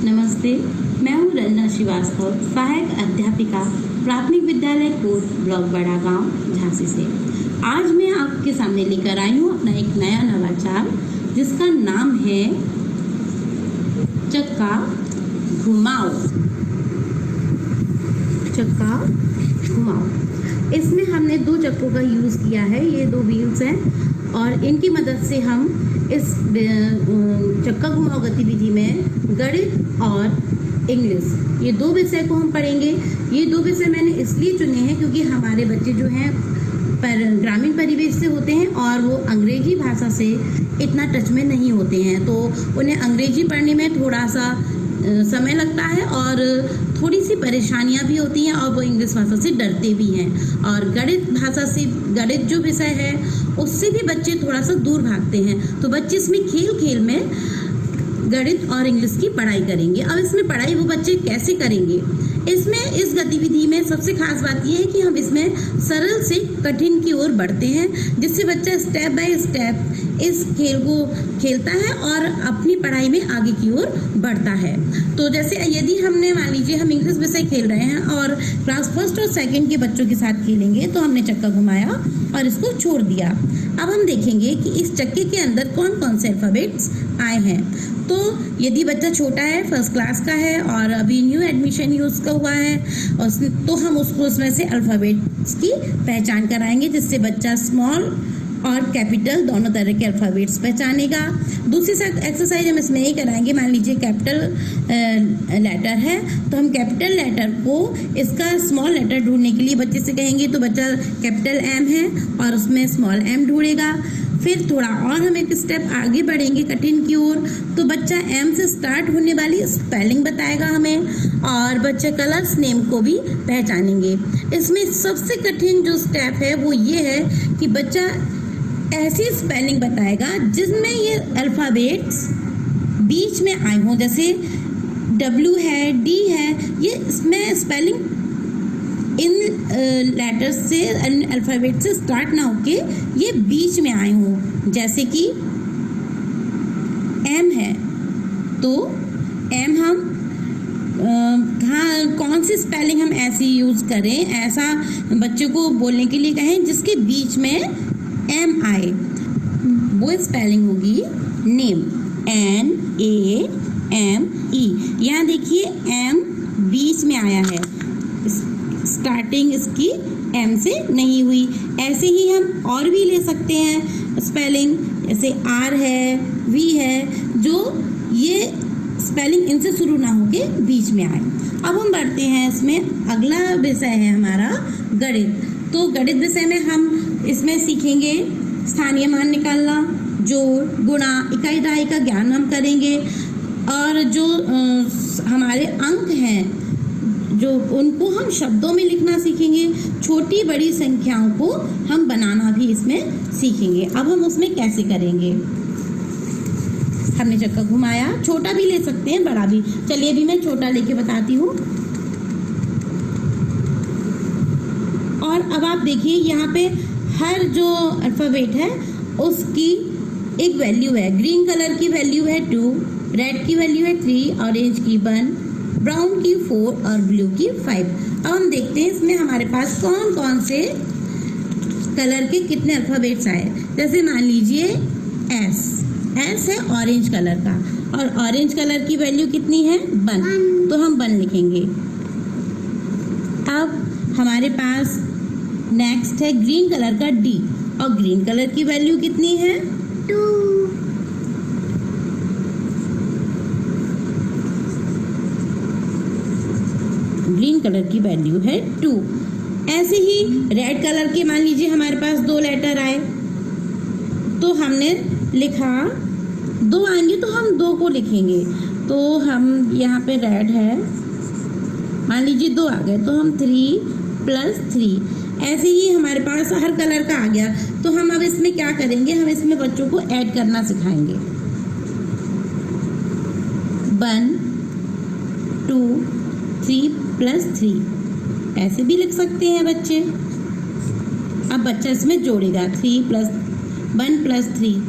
नमस्ते, मैं हूँ रंजना श्रीवास्तव, सहायक अध्यापिका प्राथमिक विद्यालय coat block बड़ा गांव झांसी से। आज मैं आपके सामने लेकर आई हूँ अपना एक नया नवाचार जिसका नाम है चक्का घुमाओ। चक्का घुमाओ। इसमें हमने 2 चक्कों का यूज़ किया है। ये 2 व्हील्स हैं और इनकी मदद से हम इस चक्का घुमाओ गतिविधि में गणित और इंग्लिश, ये 2 विषय को हम पढ़ेंगे। ये 2 विषय मैंने इसलिए चुने हैं क्योंकि हमारे बच्चे जो हैं ग्रामीण परिवेश से होते हैं और वो अंग्रेजी भाषा से इतना टच में नहीं होते हैं, तो उन्हें अंग्रेजी पढ़ने में थोड़ा सा समय लगता है और थोड़ी सी परेशानियां भी होती हैं और वो इंग्लिश भाषा से डरते भी हैं। और गणित भाषा से, गणित जो विषय है उससे भी बच्चे थोड़ा सा दूर भागते हैं, तो बच्चे इसमें खेल खेल में गणित और इंग्लिश की पढ़ाई करेंगे। अब इसमें पढ़ाई वो बच्चे कैसे करेंगे, इसमें इस गतिविधि में सबसे खास बात यह है कि हम इसमें सरल से कठिन की ओर बढ़ते हैं, जिससे बच्चा स्टेप बाय स्टेप इस खेल को खेलता है और अपनी पढ़ाई में आगे की ओर बढ़ता है। तो जैसे यदि हमने मान लीजिए हम इंग्लिश विषय खेल रहे हैं और क्लास फर्स्ट और सेकंड के बच्चों के साथ खेलेंगे, तो हमने चक्का घुमाया और इसको छोड़ दिया। अब हम देखेंगे कि इस चक्के के अंदर कौन कौन से अल्फ़ाबेट्स आए हैं। तो यदि बच्चा छोटा है, फर्स्ट क्लास का है और अभी न्यू एडमिशन ही उसका हुआ है, तो हम उसको उसमें से अल्फ़ाबेट्स की पहचान कराएंगे, जिससे बच्चा स्मॉल और कैपिटल दोनों तरह के अल्फ़ाबेट्स पहचानेगा। दूसरी एक्सरसाइज हम इसमें यही कराएंगे, मान लीजिए कैपिटल लेटर है तो हम कैपिटल लेटर को इसका स्मॉल लेटर ढूंढने के लिए बच्चे से कहेंगे, तो बच्चा कैपिटल एम है और उसमें स्मॉल एम ढूंढेगा। फिर थोड़ा और हम एक स्टेप आगे बढ़ेंगे कठिन की ओर, तो बच्चा एम से स्टार्ट होने वाली स्पेलिंग बताएगा हमें और बच्चे कलर्स नेम को भी पहचानेंगे। इसमें सबसे कठिन जो स्टेप है वो ये है कि बच्चा ऐसी स्पेलिंग बताएगा जिसमें ये अल्फ़ाबेट्स बीच में आए हों, जैसे W है, D है, ये इसमें स्पेलिंग इन लेटर्स से अल्फ़ाबेट से स्टार्ट ना होके ये बीच में आए हों। जैसे कि M है तो M हम कौन सी स्पेलिंग हम ऐसी यूज़ करें, ऐसा बच्चे को बोलने के लिए कहें जिसके बीच में एम आए, वो स्पेलिंग होगी नेम, NAME। यहाँ देखिए एम बीच में आया है, स्टार्टिंग इसकी एम से नहीं हुई। ऐसे ही हम और भी ले सकते हैं स्पेलिंग, जैसे R है, V है, जो ये स्पेलिंग इनसे शुरू ना होके बीच में आए। अब हम बढ़ते हैं, इसमें अगला विषय है हमारा गणित। तो गणित विषय में हम इसमें सीखेंगे स्थानीय मान निकालना, जोड़, गुणा, इकाई दहाई का ज्ञान हम करेंगे और जो हमारे अंक हैं जो उनको हम शब्दों में लिखना सीखेंगे। छोटी बड़ी संख्याओं को हम बनाना भी इसमें सीखेंगे। अब हम उसमें कैसे करेंगे, हमने चक्का घुमाया, छोटा भी ले सकते हैं बड़ा भी। चलिए अभी मैं छोटा लेके बताती हूँ। और अब आप देखिए यहाँ पे हर जो अल्फ़ाबेट है उसकी एक वैल्यू है। ग्रीन कलर की वैल्यू है 2, रेड की वैल्यू है 3, ऑरेंज की 1, ब्राउन की 4 और ब्लू की 5। अब हम देखते हैं इसमें हमारे पास कौन कौन से कलर के कितने अल्फ़ाबेट्स आए। जैसे मान लीजिए एस है ऑरेंज कलर का और ऑरेंज कलर की वैल्यू कितनी है 1, तो हम 1 लिखेंगे। अब हमारे पास नेक्स्ट है ग्रीन कलर का D और ग्रीन कलर की वैल्यू कितनी है 2। ग्रीन कलर की वैल्यू है 2। ऐसे ही रेड कलर के मान लीजिए हमारे पास 2 लेटर आए, तो हमने लिखा 2 आएंगे तो हम 2 को लिखेंगे। तो हम यहाँ पे रेड है, मान लीजिए 2 आ गए तो हम 3 + 3। ऐसे ही हमारे पास हर कलर का आ गया, तो हम अब इसमें क्या करेंगे, हम इसमें बच्चों को ऐड करना सिखाएंगे। 1 2 3 + 3 ऐसे भी लिख सकते हैं बच्चे। अब बच्चा इसमें जोड़ेगा 3 + 1 + 3,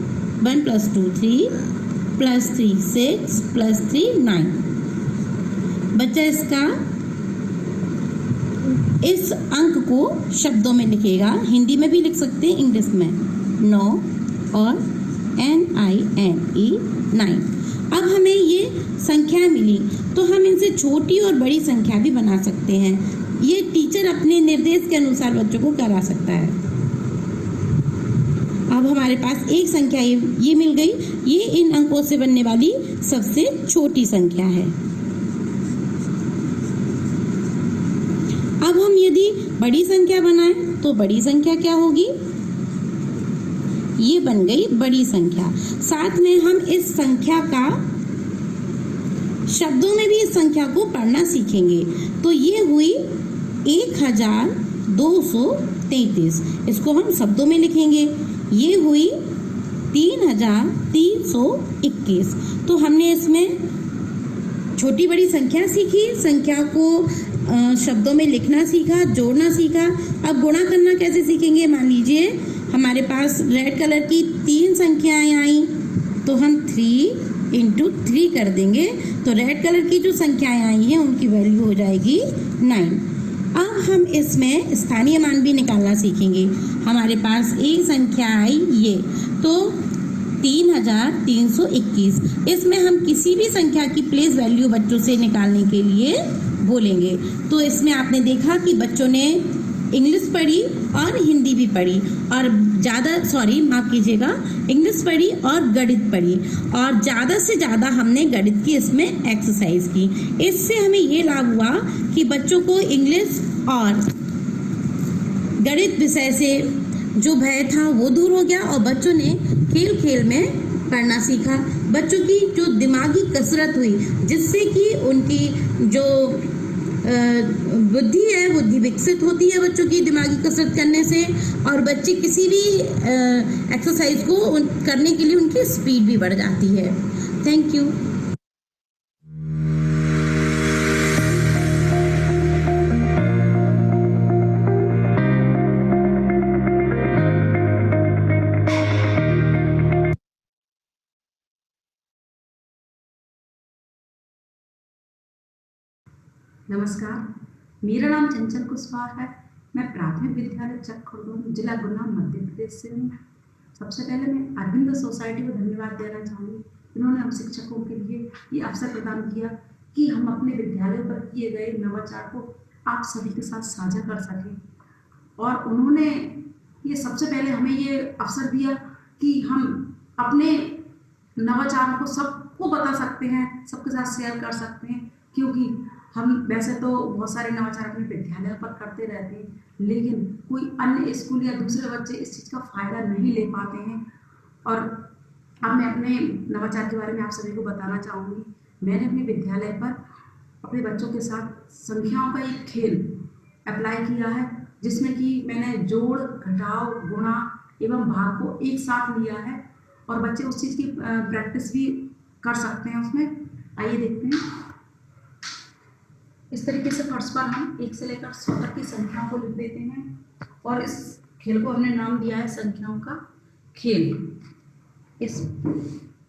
1 + 2 3 + 3 6 + 3 9। बच्चा इसका इस अंक को शब्दों में लिखेगा, हिंदी में भी लिख सकते हैं, इंग्लिश में 9 और NINE 9। अब हमें ये संख्या मिली तो हम इनसे छोटी और बड़ी संख्या भी बना सकते हैं। ये टीचर अपने निर्देश के अनुसार बच्चों को करा सकता है। अब हमारे पास एक संख्या ये मिल गई, ये इन अंकों से बनने वाली सबसे छोटी संख्या है। अब हम यदि बड़ी संख्या बनाएं तो बड़ी संख्या क्या होगी, ये बन गई बड़ी संख्या। साथ में हम इस संख्या का शब्दों में भी इस संख्या को पढ़ना सीखेंगे। तो ये हुई 1233, इसको हम शब्दों में लिखेंगे। ये हुई 3321। तो हमने इसमें छोटी बड़ी संख्या सीखी, संख्या को शब्दों में लिखना सीखा, जोड़ना सीखा। अब गुणा करना कैसे सीखेंगे? मान लीजिए हमारे पास रेड कलर की 3 संख्याएं आई, तो हम 3 इंटू 3 कर देंगे, तो रेड कलर की जो संख्याएं आई हैं उनकी वैल्यू हो जाएगी 9। अब हम इसमें स्थानीय मान भी निकालना सीखेंगे। हमारे पास एक संख्या आई ये, तो 3321। इसमें हम किसी भी संख्या की प्लेस वैल्यू बच्चों से निकालने के लिए बोलेंगे। तो इसमें आपने देखा कि बच्चों ने इंग्लिश पढ़ी और हिंदी भी पढ़ी, और माफ़ कीजिएगा, इंग्लिश पढ़ी और गणित पढ़ी, और ज़्यादा से ज़्यादा हमने गणित की इसमें एक्सरसाइज की। इससे हमें ये लाभ हुआ कि बच्चों को इंग्लिश और गणित विषय से जो भय था वो दूर हो गया, और बच्चों ने खेल खेल में पढ़ना सीखा। बच्चों की जो दिमागी कसरत हुई, जिससे कि उनकी जो बुद्धि है, बुद्धि विकसित होती है बच्चों की दिमागी कसरत करने से, और बच्चे किसी भी एक्सरसाइज को करने के लिए उनकी स्पीड भी बढ़ जाती है। Thank you. नमस्कार, मेरा नाम चंचल कुशवाहा है। मैं प्राथमिक विद्यालय चक खुर्दुम, जिला गुना, मध्य प्रदेश से हूँ। सबसे पहले मैं अरविंद सोसाइटी को धन्यवाद देना चाहूँगी। इन्होंने हम शिक्षकों के लिए ये अवसर प्रदान किया कि हम अपने विद्यालयों पर किए गए नवाचार को आप सभी के साथ साझा कर सकें, और उन्होंने ये सबसे पहले हमें ये अवसर दिया कि हम अपने नवाचारों को सबको बता सकते हैं, सबके साथ शेयर कर सकते हैं, क्योंकि हम वैसे तो बहुत सारे नवाचार अपने विद्यालय पर करते रहते हैं, लेकिन कोई अन्य स्कूल या दूसरे बच्चे इस चीज़ का फ़ायदा नहीं ले पाते हैं। और अब मैं अपने नवाचार के बारे में आप सभी को बताना चाहूँगी। मैंने अपने विद्यालय पर अपने बच्चों के साथ संख्याओं का एक खेल अप्लाई किया है, जिसमें कि मैंने जोड़, घटाव, गुणा एवं भाग को एक साथ लिया है, और बच्चे उस चीज़ की प्रैक्टिस भी कर सकते हैं उसमें। आइए देखते हैं। इस तरीके से फर्श पर हम 1 से लेकर 100 तक की संख्याओं को लिख देते हैं, और इस खेल को हमने नाम दिया है संख्याओं का खेल। इस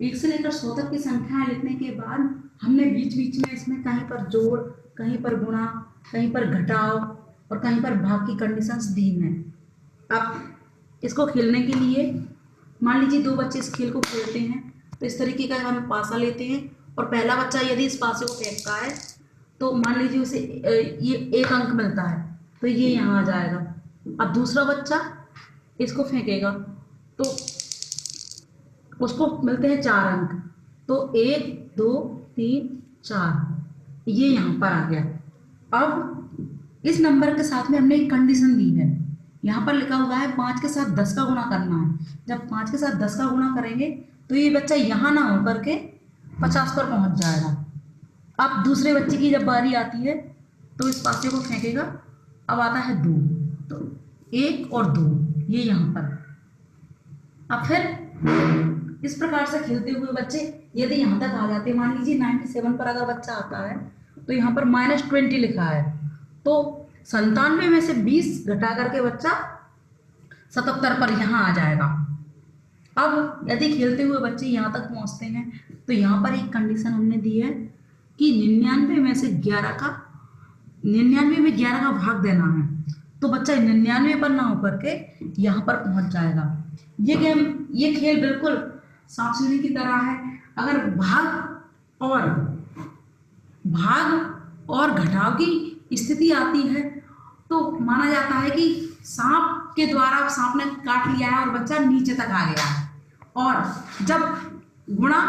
1 से लेकर 100 तक की संख्याएं लिखने के बाद हमने बीच बीच में इसमें कहीं पर जोड़, कहीं पर गुणा, कहीं पर घटाव और कहीं पर भाग की कंडीशंस दी हैं। अब इसको खेलने के लिए मान लीजिए 2 बच्चे इस खेल को खेलते हैं, तो इस तरीके का हम पासा लेते हैं, और पहला बच्चा यदि इस पासे को फेंकता है तो मान लीजिए उसे ये 1 अंक मिलता है, तो ये यहाँ आ जाएगा। अब दूसरा बच्चा इसको फेंकेगा तो उसको मिलते हैं 4 अंक, तो 1 2 3 4 ये यहाँ पर आ गया। अब इस नंबर के साथ में हमने एक कंडीशन दी है, यहाँ पर लिखा हुआ है 5 के साथ 10 का गुणा करना है। जब 5 के साथ 10 का गुणा करेंगे तो ये बच्चा यहाँ ना हो करके 50 पर पहुँच जाएगा। अब दूसरे बच्चे की जब बारी आती है तो इस पासे को फेंकेगा, अब आता है 2, तो 1 और 2 ये यहाँ पर। अब फिर इस प्रकार से खेलते हुए बच्चे यदि यहाँ तक आ जाते हैं, मान लीजिए 97 पर अगर बच्चा आता है तो यहाँ पर -20 लिखा है, तो 97 में से 20 घटा करके बच्चा 77 पर यहाँ आ जाएगा। अब यदि खेलते हुए बच्चे यहाँ तक पहुँचते हैं तो यहाँ पर एक कंडीशन हमने दी है कि 99 में 11 का भाग देना है, तो बच्चा 99 पर ना होकर के यहाँ पर पहुँच जाएगा। ये खेल बिल्कुल सांप सीढ़ी की तरह है। अगर भाग और घटाव की स्थिति आती है तो माना जाता है कि सांप के द्वारा सांप ने काट लिया है और बच्चा नीचे तक आ गया है, और जब गुणा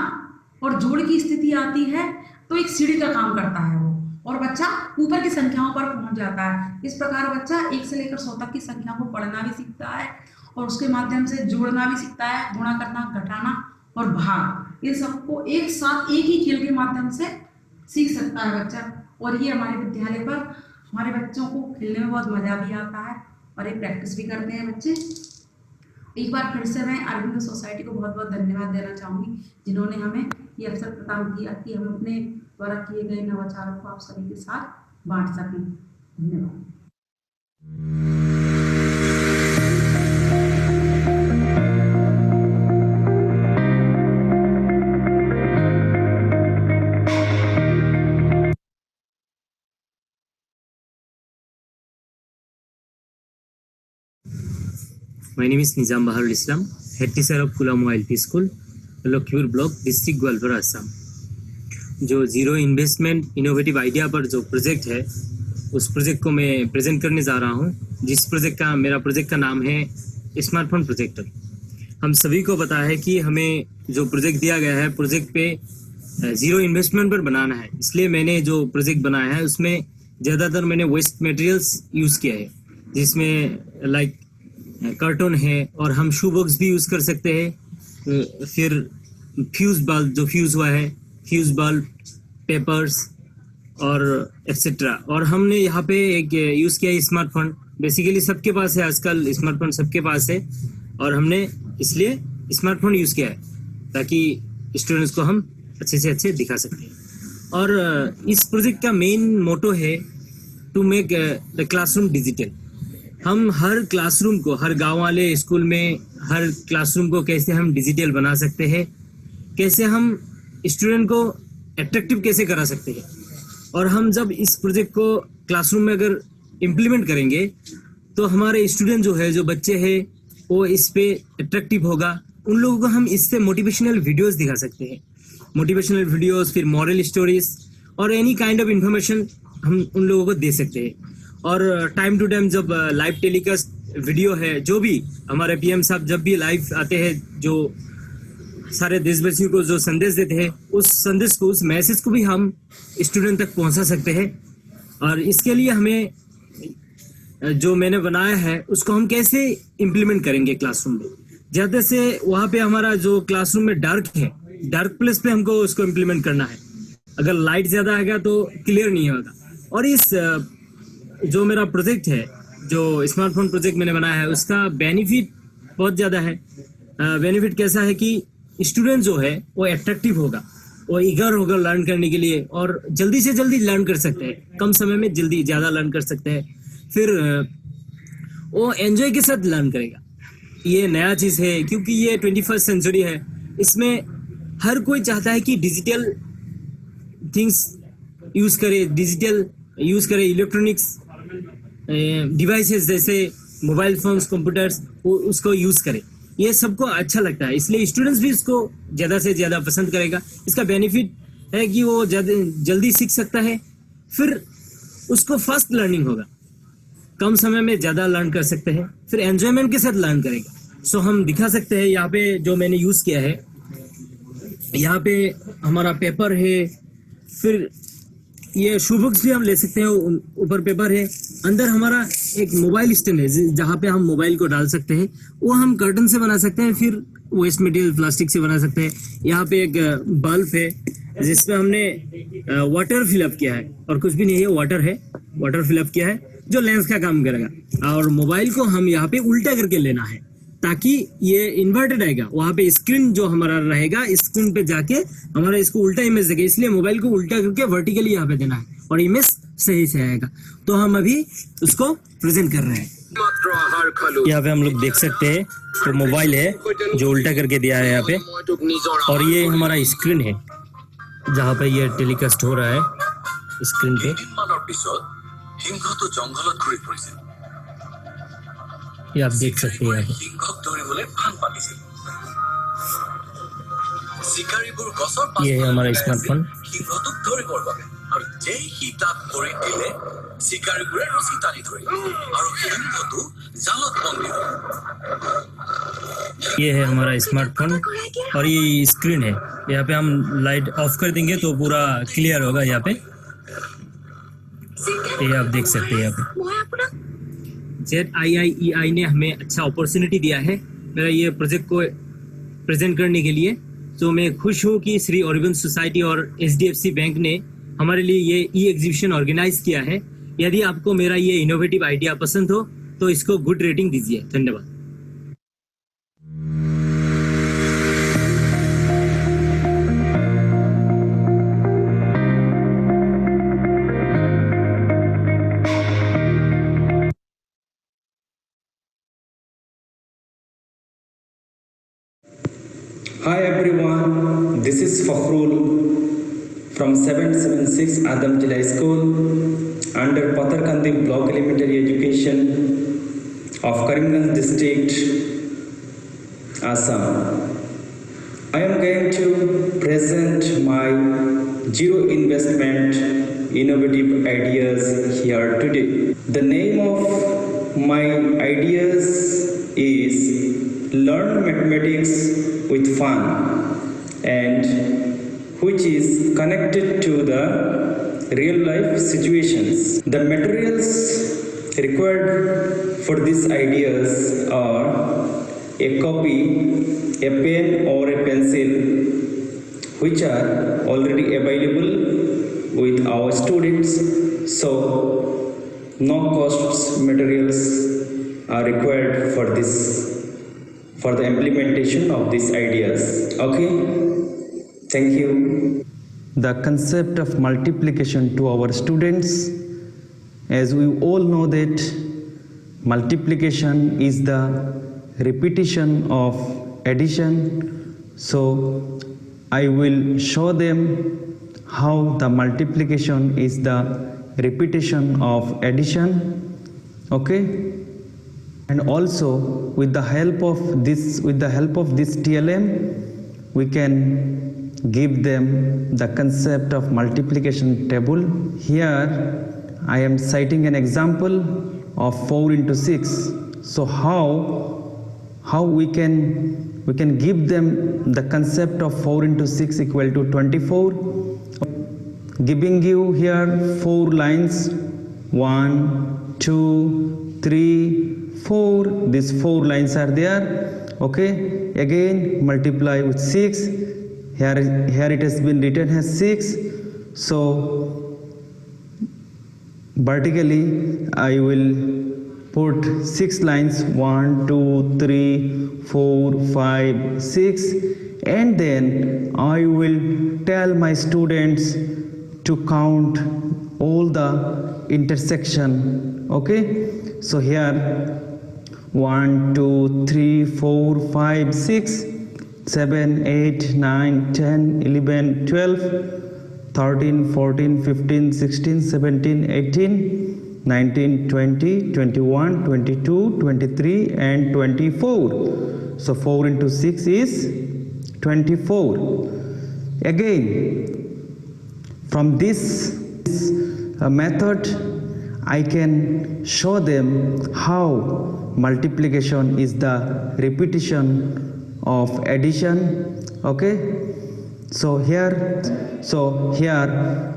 और जोड़ की स्थिति आती है तो एक सीढ़ी का काम करता है वो, और बच्चा ऊपर की संख्याओं पर पहुंच जाता है। इस प्रकार बच्चा 1 से लेकर 100 तक की संख्याओं को पढ़ना भी सीखता है, और उसके माध्यम से जोड़ना भी सीखता है, गुणा करना, घटाना और भाग, ये सबको एक साथ एक ही खेल के माध्यम से सीख सकता है बच्चा। और ये हमारे विद्यालय पर हमारे बच्चों को खेलने में बहुत मज़ा भी आता है, और ये प्रैक्टिस भी करते हैं बच्चे। एक बार फिर से मैं अरविंद सोसाइटी को बहुत बहुत धन्यवाद देना चाहूँगी, जिन्होंने हमें ये अवसर प्रदान किया कि हम अपने द्वारा किए गए नवाचारों को आप सभी के साथ बांट सकें। धन्यवाद। My name is Nizam Baharul Islam, head teacher of Kulamo LP School, Lakhimpur block, district Gwalior, Assam. जो जीरो इन्वेस्टमेंट इनोवेटिव आइडिया पर जो प्रोजेक्ट है, उस प्रोजेक्ट को मैं प्रेजेंट करने जा रहा हूँ, मेरा प्रोजेक्ट का नाम है स्मार्टफोन प्रोजेक्टर। हम सभी को पता है कि हमें जो प्रोजेक्ट दिया गया है, प्रोजेक्ट पे जीरो इन्वेस्टमेंट पर बनाना है, इसलिए मैंने जो प्रोजेक्ट बनाया है उसमें ज़्यादातर मैंने वेस्ट मटेरियल्स यूज़ किया है, जिसमें लाइक कार्टून है, और हम शू बॉक्स भी यूज़ कर सकते हैं, फिर फ्यूज़ बल्ब जो फ्यूज़ हुआ है, फ्यूज़ बल्ब, पेपर्स और एक्सेट्रा। और हमने यहाँ पे एक यूज़ किया है स्मार्टफोन। बेसिकली सबके पास है आजकल स्मार्टफोन, सबके पास है, और हमने इसलिए स्मार्टफोन यूज़ किया है ताकि स्टूडेंट्स को हम अच्छे से अच्छे दिखा सकते हैं। और इस प्रोजेक्ट का मेन मोटो है to make the classroom digital. हम हर क्लासरूम को, हर गांव वाले स्कूल में हर क्लासरूम को कैसे हम डिजिटल बना सकते हैं, कैसे हम स्टूडेंट को अट्रैक्टिव कैसे करा सकते हैं। और हम जब इस प्रोजेक्ट को क्लासरूम में अगर इम्प्लीमेंट करेंगे तो हमारे स्टूडेंट जो है, जो बच्चे हैं, वो इस पे अट्रैक्टिव होगा। उन लोगों को हम इससे मोटिवेशनल वीडियोस दिखा सकते हैं, मोटिवेशनल वीडियोस, फिर मॉरल स्टोरीज और एनी काइंड ऑफ इंफॉर्मेशन हम उन लोगों को दे सकते हैं। और टाइम टू टाइम जब लाइव टेलीकास्ट वीडियो है, जो भी हमारे पीएम साहब जब भी लाइव आते हैं, जो सारे देशवासियों को जो संदेश देते हैं, उस संदेश को, उस मैसेज को भी हम स्टूडेंट तक पहुंचा सकते हैं। और इसके लिए हमें जो मैंने बनाया है उसको हम कैसे इम्प्लीमेंट करेंगे क्लासरूम में। ज़्यादा से वहाँ पे हमारा जो क्लासरूम में डार्क है, डार्क प्लेस पे हमको उसको इम्प्लीमेंट करना है। अगर लाइट ज़्यादा आएगा तो क्लियर नहीं होगा। और इस जो मेरा प्रोजेक्ट है, जो स्मार्टफोन प्रोजेक्ट मैंने बनाया है, उसका बेनिफिट बहुत ज़्यादा है। बेनिफिट कैसा है कि स्टूडेंट जो है वो अट्रैक्टिव होगा, वो ईगर होगा लर्न करने के लिए, और जल्दी से जल्दी लर्न कर सकते हैं, कम समय में जल्दी ज़्यादा लर्न कर सकते हैं। फिर वो एंजॉय के साथ लर्न करेगा। ये नया चीज़ है क्योंकि ये 21st सेंचुरी है। इसमें हर कोई चाहता है कि डिजिटल थिंग्स यूज़ करे, डिजिटल यूज़ करे, इलेक्ट्रॉनिक्स डिवाइसेस जैसे मोबाइल फोन्स, कंप्यूटर्स, वो उसको यूज़ करे। ये सबको अच्छा लगता है, इसलिए स्टूडेंट्स भी इसको ज़्यादा से ज़्यादा पसंद करेगा। इसका बेनिफिट है कि वो जल्दी सीख सकता है, फिर उसको फास्ट लर्निंग होगा, कम समय में ज़्यादा लर्न कर सकते हैं, फिर एंजॉयमेंट के साथ लर्न करेगा। सो हम दिखा सकते हैं यहाँ पे जो मैंने यूज़ किया है, यहाँ पे हमारा पेपर है, फिर ये शू बुक्स भी हम ले सकते हैं, ऊपर पेपर है, अंदर हमारा एक मोबाइल स्टैंड है जहाँ पे हम मोबाइल को डाल सकते हैं, वो हम कर्टन से बना सकते हैं, फिर वेस्ट मटेरियल प्लास्टिक से बना सकते हैं। यहाँ पे एक बल्ब है जिसपे हमने वाटर फिलअप किया है, और कुछ भी नहीं है, वाटर है, वाटर फिलअप किया है जो लेंस का काम करेगा। और मोबाइल को हम यहाँ पे उल्टा करके लेना है ताकि ये इन्वर्टेड आएगा, वहाँ पे स्क्रीन जो हमारा रहेगा, स्क्रीन पे जाके हमारा इसको उल्टा इमेज देगा, इसलिए मोबाइल को उल्टा करके वर्टिकली यहाँ पे देना है और इमेज सही से आएगा। तो हम अभी उसको प्रेजेंट कर रहे हैं। यहाँ पे हम लोग देख सकते हैं तो मोबाइल है जो उल्टा करके दिया है यहाँ पे, और ये हमारा स्क्रीन है जहाँ पे ये टेलीकास्ट हो रहा है स्क्रीन पे। ये आप देख सकते हैं यहाँ पे। ये है हमारा स्मार्टफोन। ये है हमारा स्मार्टफोन और ये स्क्रीन है। यहाँ पे हम लाइट ऑफ कर देंगे तो पूरा क्लियर होगा यहाँ पे। ये आप देख सकते हैं यहाँ पे। ZIIEI ने हमें अच्छा अपॉर्चुनिटी दिया है मेरा ये प्रोजेक्ट को प्रेजेंट करने के लिए। तो मैं खुश हूँ कि श्री अरविंद सोसाइटी और HDFC बैंक ने हमारे लिए ये एग्जीबिशन ऑर्गेनाइज किया है। यदि आपको मेरा ये इनोवेटिव आइडिया पसंद हो तो इसको गुड रेटिंग दीजिए। धन्यवाद। everyone, this is Fakhrul from 776 Adam Jilai School under Patarkandi Block Elementary Education of Karimganj District, Assam. I am going to present my zero investment innovative ideas here today. The name of my ideas is Learn Mathematics with Fun, and which is connected to the real life situations. The materials required for these ideas are a copy, a pen or a pencil, which are already available with our students, so no costs materials are required for this, for the implementation of these ideas. Okay, thank you. The concept of multiplication to our students, as we all know that multiplication is the repetition of addition, so I will show them how the multiplication is the repetition of addition. Okay, and also with the help of this TLM, we can give them the concept of multiplication table. Here I am citing an example of 4 into 6. So how we can give them the concept of 4 into 6 equal to 24, giving you here 4 lines, 1, 2, 3, 4. These 4 lines are there. Okay, again multiply with 6. Here it has been written as 6. So vertically I will put 6 lines, 1, 2, 3, 4, 5, 6, and then I will tell my students to count all the intersection. Okay, so here 1, 2, 3, 4, 5, 6, 7, 8, 9, 10, 11, 12, 13, 14, 15, 16, 17, 18, 19, 20, 21, 22, 23 and 24. So 4 into 6 is 24. Again, from this method I can show them how multiplication is the repetition of addition. Okay, so here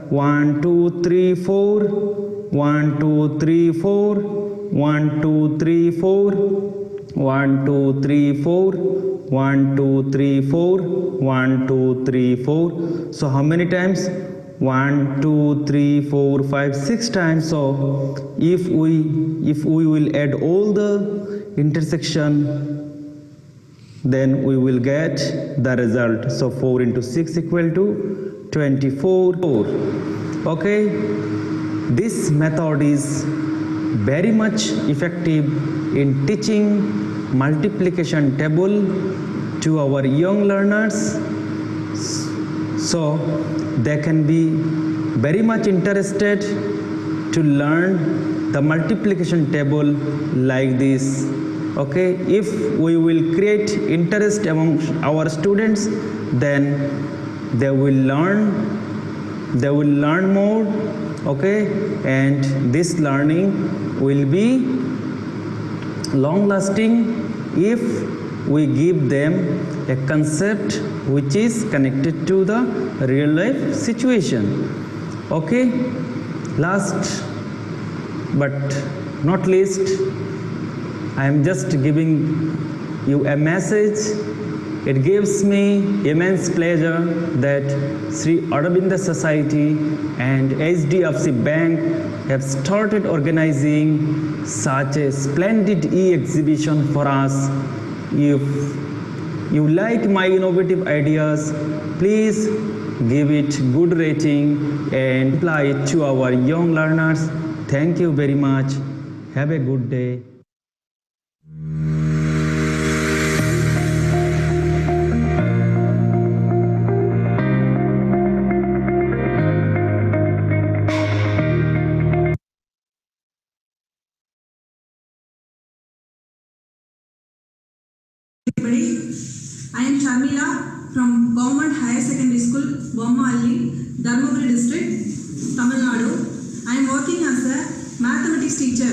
1, 2, 3, 4, 1, 2, 3, 4, 1, 2, 3, 4, 1, 2, 3, 4, 1, 2, 3, 4, 1, 2, 3, 4. So how many times? 1, 2, 3, 4, 5, 6 times. So if we will add all the intersection, then we will get the result. So 4 into 6 equal to 24. Okay, this method is very much effective in teaching multiplication table to our young learners, so they can be very much interested to learn the multiplication table like this. Okay, if we will create interest among our students, then they will learn more. Okay, and this learning will be long lasting if we give them a concept which is connected to the real life situation. Okay, last but not least, I am just giving you a message. It gives me immense pleasure that Sri Aurobindo Society and HDFC Bank have started organizing such a splendid e-exhibition for us. If you like my innovative ideas, please give it good rating and apply it to our young learners. Thank you very much. Have a good day. am Sharmila from Government Higher Secondary School, Bommalli, Dharmaburi District, Tamil Nadu. I am working as a mathematics teacher.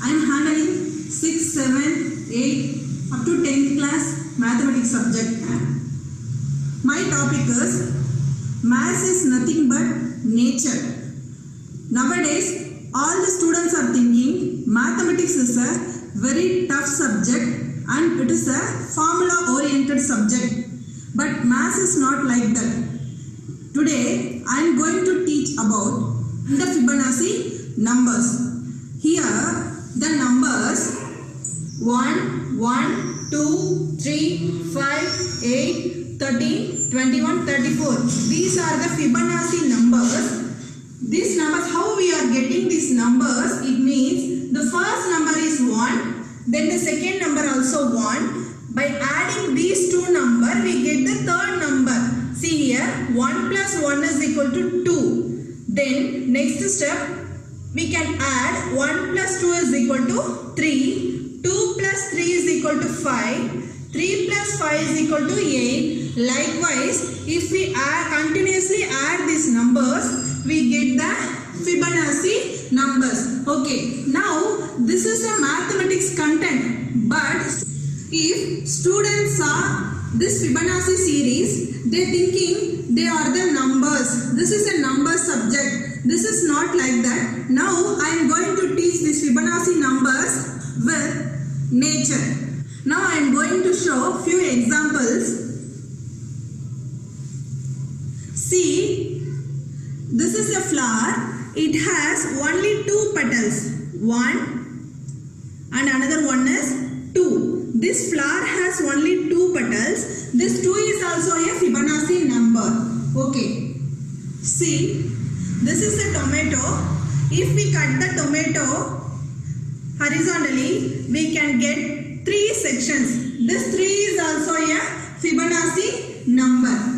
I am handling 6, 7, 8 up to 10th class mathematics subject. My topic is maths is nothing but nature. Nowadays, all the students are thinking mathematics is a very tough subject and it is a formula oriented subject. But maths is not like that. Today, I am going to teach about the Fibonacci numbers. Here, the numbers 1, 1, 2, 3, 5, 8, 13, 21, 34. These are the Fibonacci numbers. These numbers, how we are getting these numbers, it means the first number is 1, then the second number also 1. By adding these two numbers, we get the third number. See here, 1 plus 1 is equal to 2. Then next step, we can add 1 plus 2 is equal to 3. 2 plus 3 is equal to 5. 3 plus 5 is equal to 8. Likewise, if we continuously add these numbers, we get the Fibonacci numbers. Okay, now this is a mathematics content, but if students saw this Fibonacci series, they thinking they are the numbers. This is a number subject. This is not like that. Now I am going to teach these Fibonacci numbers with nature. Now I am going to show few examples. See, this is a flower. It has only 2 petals. 1 and another one is 2. This flower has only 2 petals. This 2 is also a Fibonacci number. Okay. See, this is a tomato. If we cut the tomato horizontally, we can get 3 sections. This 3 is also a Fibonacci number.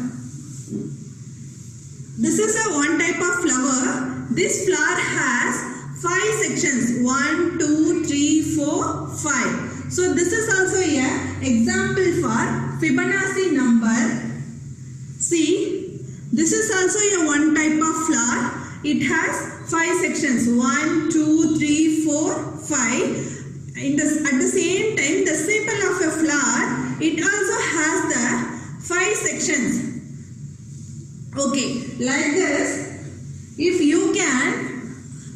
This is a one type of flower. This flower has 5 sections. 1, 2, 3, 4, 5. So this is also a example for Fibonacci number. See, this is also a one type of flower. It has 5 sections. 1, 2, 3, 4, 5. At the same time, the sepal of a flower, it also has the 5 sections. Okay, like this, if you can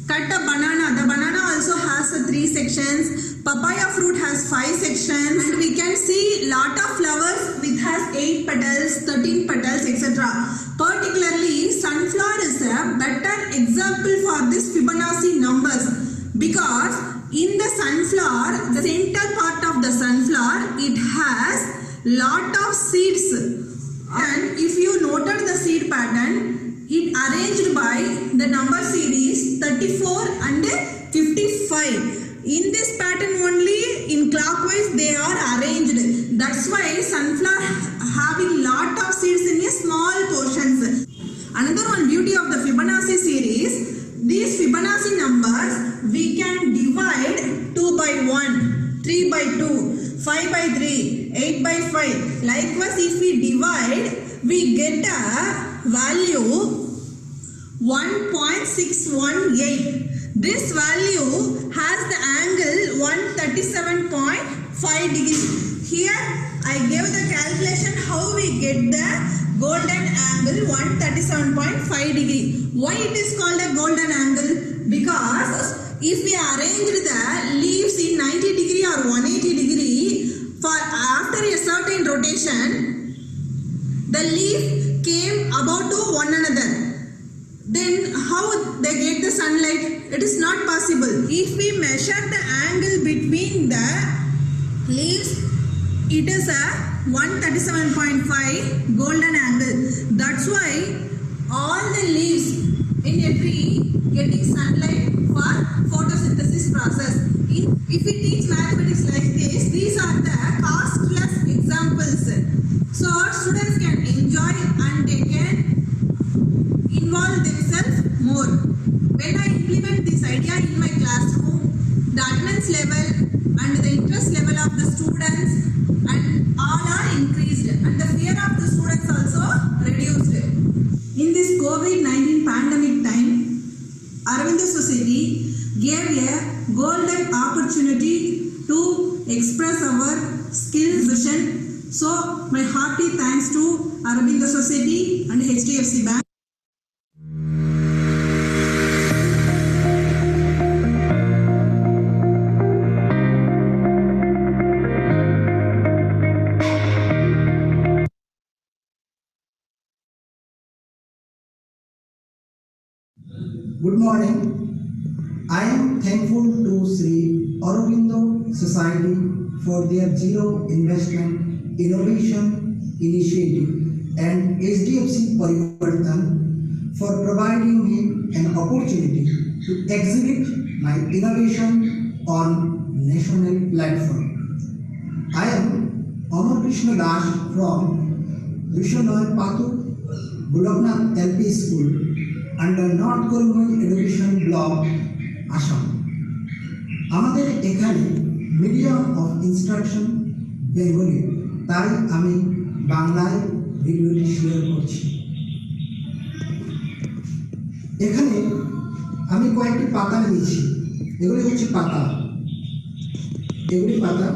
cut a banana, the banana also has 3 sections. Papaya fruit has 5 sections. And we can see lot of flowers which has 8 petals, 13 petals, etc. Particularly, sunflower is a better example for this Fibonacci numbers, because in the sunflower, the center part of the sunflower, it has lot of seeds. And if you noted the seed pattern, it arranged by the number series 34 and 55. In this pattern only, in clockwise they are arranged. That's why sunflower having lot of seeds in a small portions. Another one beauty of the Fibonacci series, these Fibonacci numbers we can divide 2 by 1, 3 by 2, 5 by 3, 8 by 5. Likewise, if we divide, we get a value 1.618. This value has the angle 137.5 degrees. Here, I gave the calculation how we get the golden angle 137.5 degree. Why it is called a golden angle? Because if we arrange the leaves in 90 degree or 180 degree, for after a certain rotation, the leaf came about to one another. Then how they get the sunlight? It is not possible. If we measure the angle between the leaves, it is a 137.5 golden angle. That's why all the leaves in a tree getting sunlight for photosynthesis process. If we teach mathematics like this, these are the costless examples. So students can enjoy and they can involve themselves more. When I implement this idea in my classroom, the attendance level and the interest level of the students and all are increased and the fear of the students also reduced. In this COVID-19 pandemic time, Aurobindo Society gave a golden opportunity to express our skill vision. So my hearty thanks to Aurobindo Society and HDFC Bank. Good morning. I am thankful to Sri Aurobindo Society for their Zero Investment Innovation Initiative and HDFC Parivartan for providing me an opportunity to exhibit my innovation on national platform. I am Amar Krishna Das from Vishwanath Patu Gulabnath LP School under North Kolmoi Education Block, Assam. আমাদের এখানে medium of instruction Bengali, তাই আমি বাংলায় ভিডিওটি share করছি। এখানে আমি কয়েকটি পাতা নিয়েছি, এগুলি হচ্ছে পাতা, এগুলি পাতা।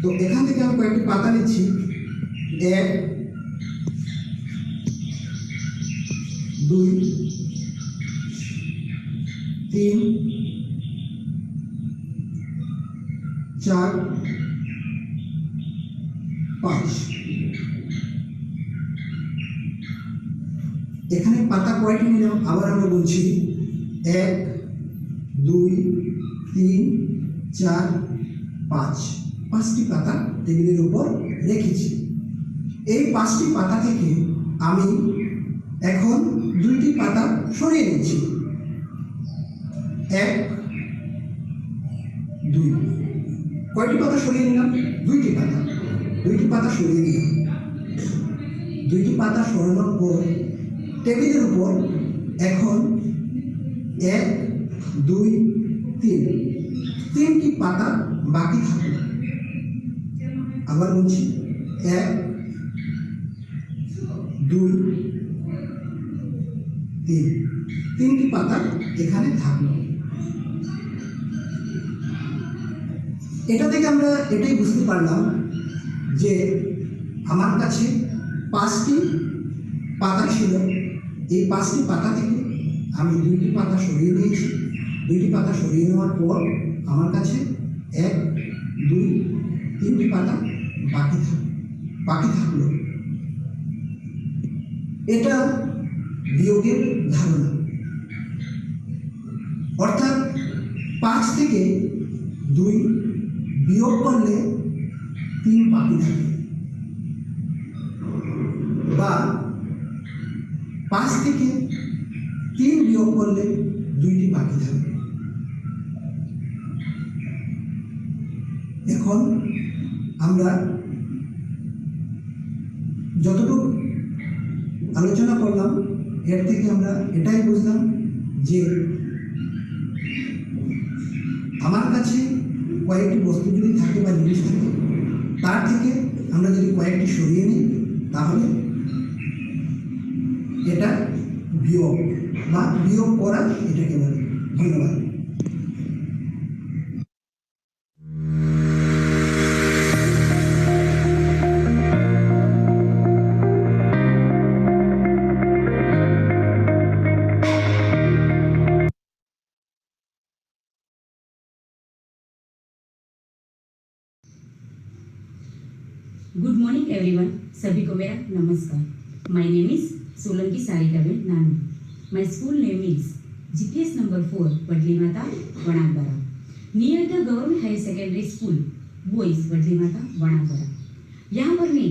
তো এখান থেকে আমি কয়েকটি পাতা নিচ্ছি, 1 2 3 4 5। এখানে পাতা কয়টি নিলাম আবার আমরা বলছি, 1 2 3 4 5। 5টি পাতা টেবিলের উপর রেখেছি। এই 5টি পাতা থেকে আমি এখন 2টি পাতা সরিয়ে নিচ্ছি, 1 2। কয়টি পাতা সরিয়ে নিলাম? 2টি পাতা। 2টি পাতা সরিয়ে দিলাম। 2টি পাতা সরানোর পর টেবিলের উপর এখন 1 2 3 3টি পাতা বাকি থাকলো। আবার বলছি, 1 2 3 3টি পাতা এখানে থাকলো। এটা থেকে আমরা এটাই বুঝতে পারলাম যে আমার কাছে 5টি পাতা ছিল। এই 5টি পাতা থেকে আমি 2টি পাতা সরিয়ে নিয়েছি। 2টি পাতা সরিয়ে নেওয়ার পর আমার কাছে 1 2 3টি পাতা বাকি থাকলো। এটা বিয়োগের ধারণা, অর্থাৎ 5 থেকে 2 বিয়োগ করলে 3 বাকি থাকে, বা 5 থেকে 3 বিয়োগ করলে 2টি বাকি থাকে। এখন আমরা যতটুকু আলোচনা করলাম এর থেকে আমরা এটাই বুঝলাম যে আমার কাছে কয়েকটি বস্তু যদি থাকে বা জিনিস থাকে, তার থেকে আমরা যদি কয়েকটি সরিয়ে নিই তাহলে এটা বিয়োগ বা বিয়োগ করা এটাকে বলে। ধন্যবাদ। Good morning everyone. सभी को मेरा नमस्कार। My name is Solanki Sarikaben Nanu. My school name is GPS number 4 Vadali Mata Vanakbara near the government higher secondary school boys Vadali Mata Vanakbara. यहाँ पर मैं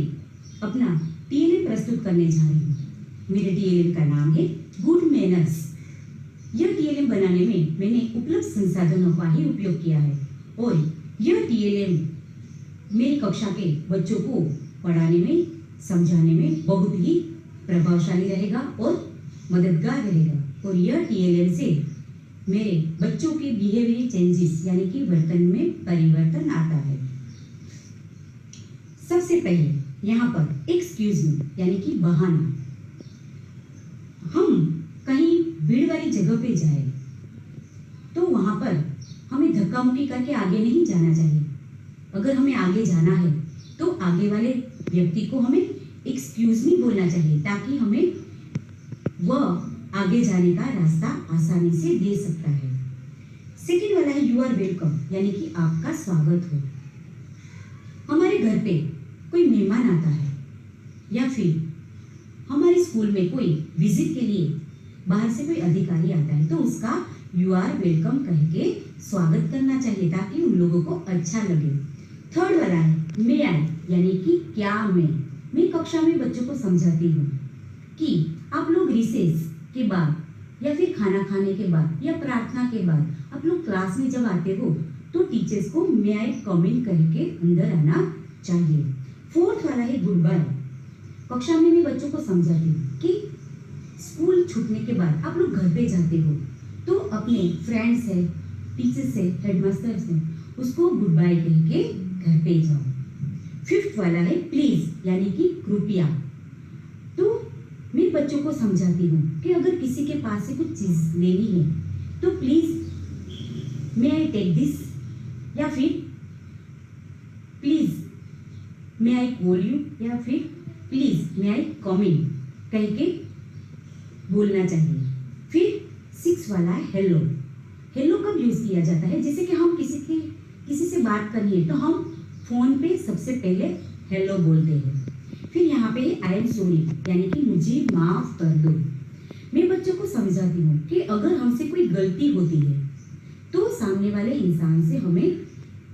अपना टीएलएम प्रस्तुत करने जा रही हूँ। मेरे टीएलएम का नाम है गुड मैनर्स। यह टीएलएम बनाने में मैंने उपलब्ध संसाधनों का ही उपयोग किया है और यह टीएलएम मेरी कक्षा के बच्चों को पढ़ाने में समझाने में बहुत ही प्रभावशाली रहेगा और मददगार रहेगा। और यह टीएलएम से मेरे बच्चों के बिहेवियर चेंजेस यानी कि वर्तन में परिवर्तन आता है। सबसे पहले यहाँ पर एक्सक्यूज मी यानी कि बहाना। हम कहीं भीड़ वाली जगह पे जाए तो वहाँ पर हमें धक्का मुक्की करके आगे नहीं जाना चाहिए। अगर हमें आगे जाना है तो आगे वाले व्यक्ति को हमें एक्सक्यूज मी बोलना चाहिए ताकि हमें वह आगे जाने का रास्ता आसानी से दे सकता है। सेकंड वाला है यू आर वेलकम यानी कि आपका स्वागत हो। हमारे घर पे कोई मेहमान आता है या फिर हमारे स्कूल में कोई विजिट के लिए बाहर से कोई अधिकारी आता है तो उसका यू आर वेलकम कह के स्वागत करना चाहिए ताकि उन लोगों को अच्छा लगे। थर्ड वाला है मे आई यानी कि क्या मैं कक्षा में बच्चों को समझाती हूँ कि आप लोग रिसेस के बाद या फिर खाना खाने के बाद या प्रार्थना के बाद आप लोग क्लास में जब आते हो तो टीचर्स को मे आई कम इन कह के अंदर आना चाहिए। फोर्थ वाला है गुड बाय। कक्षा में मैं बच्चों को समझाती हूँ कि स्कूल छूटने के बाद आप लोग घर पे जाते हो तो अपने फ्रेंड्स है, टीचर्स है, हेडमास्टर से उसको गुड बाय कह के घर पे जाओ। फिफ्थ वाला है प्लीज यानी कि कृपया। तो मैं बच्चों को समझाती हूँ कि अगर किसी के पास से कुछ चीज लेनी है तो please may I take this या फिर please may I call you या फिर प्लीज मे आई कम इन कह के बोलना चाहिए। फिर सिक्स वाला है हेलो। हेलो कब यूज किया जाता है? जैसे कि हम किसी से बात करनी है तो हम फोन पे सबसे पहले हेलो बोलते हैं। फिर यहाँ पे आई एम सॉरी यानी कि मुझे माफ कर दो। मैं बच्चों को समझाती हूँ कि अगर हमसे कोई गलती होती है तो सामने वाले इंसान से हमें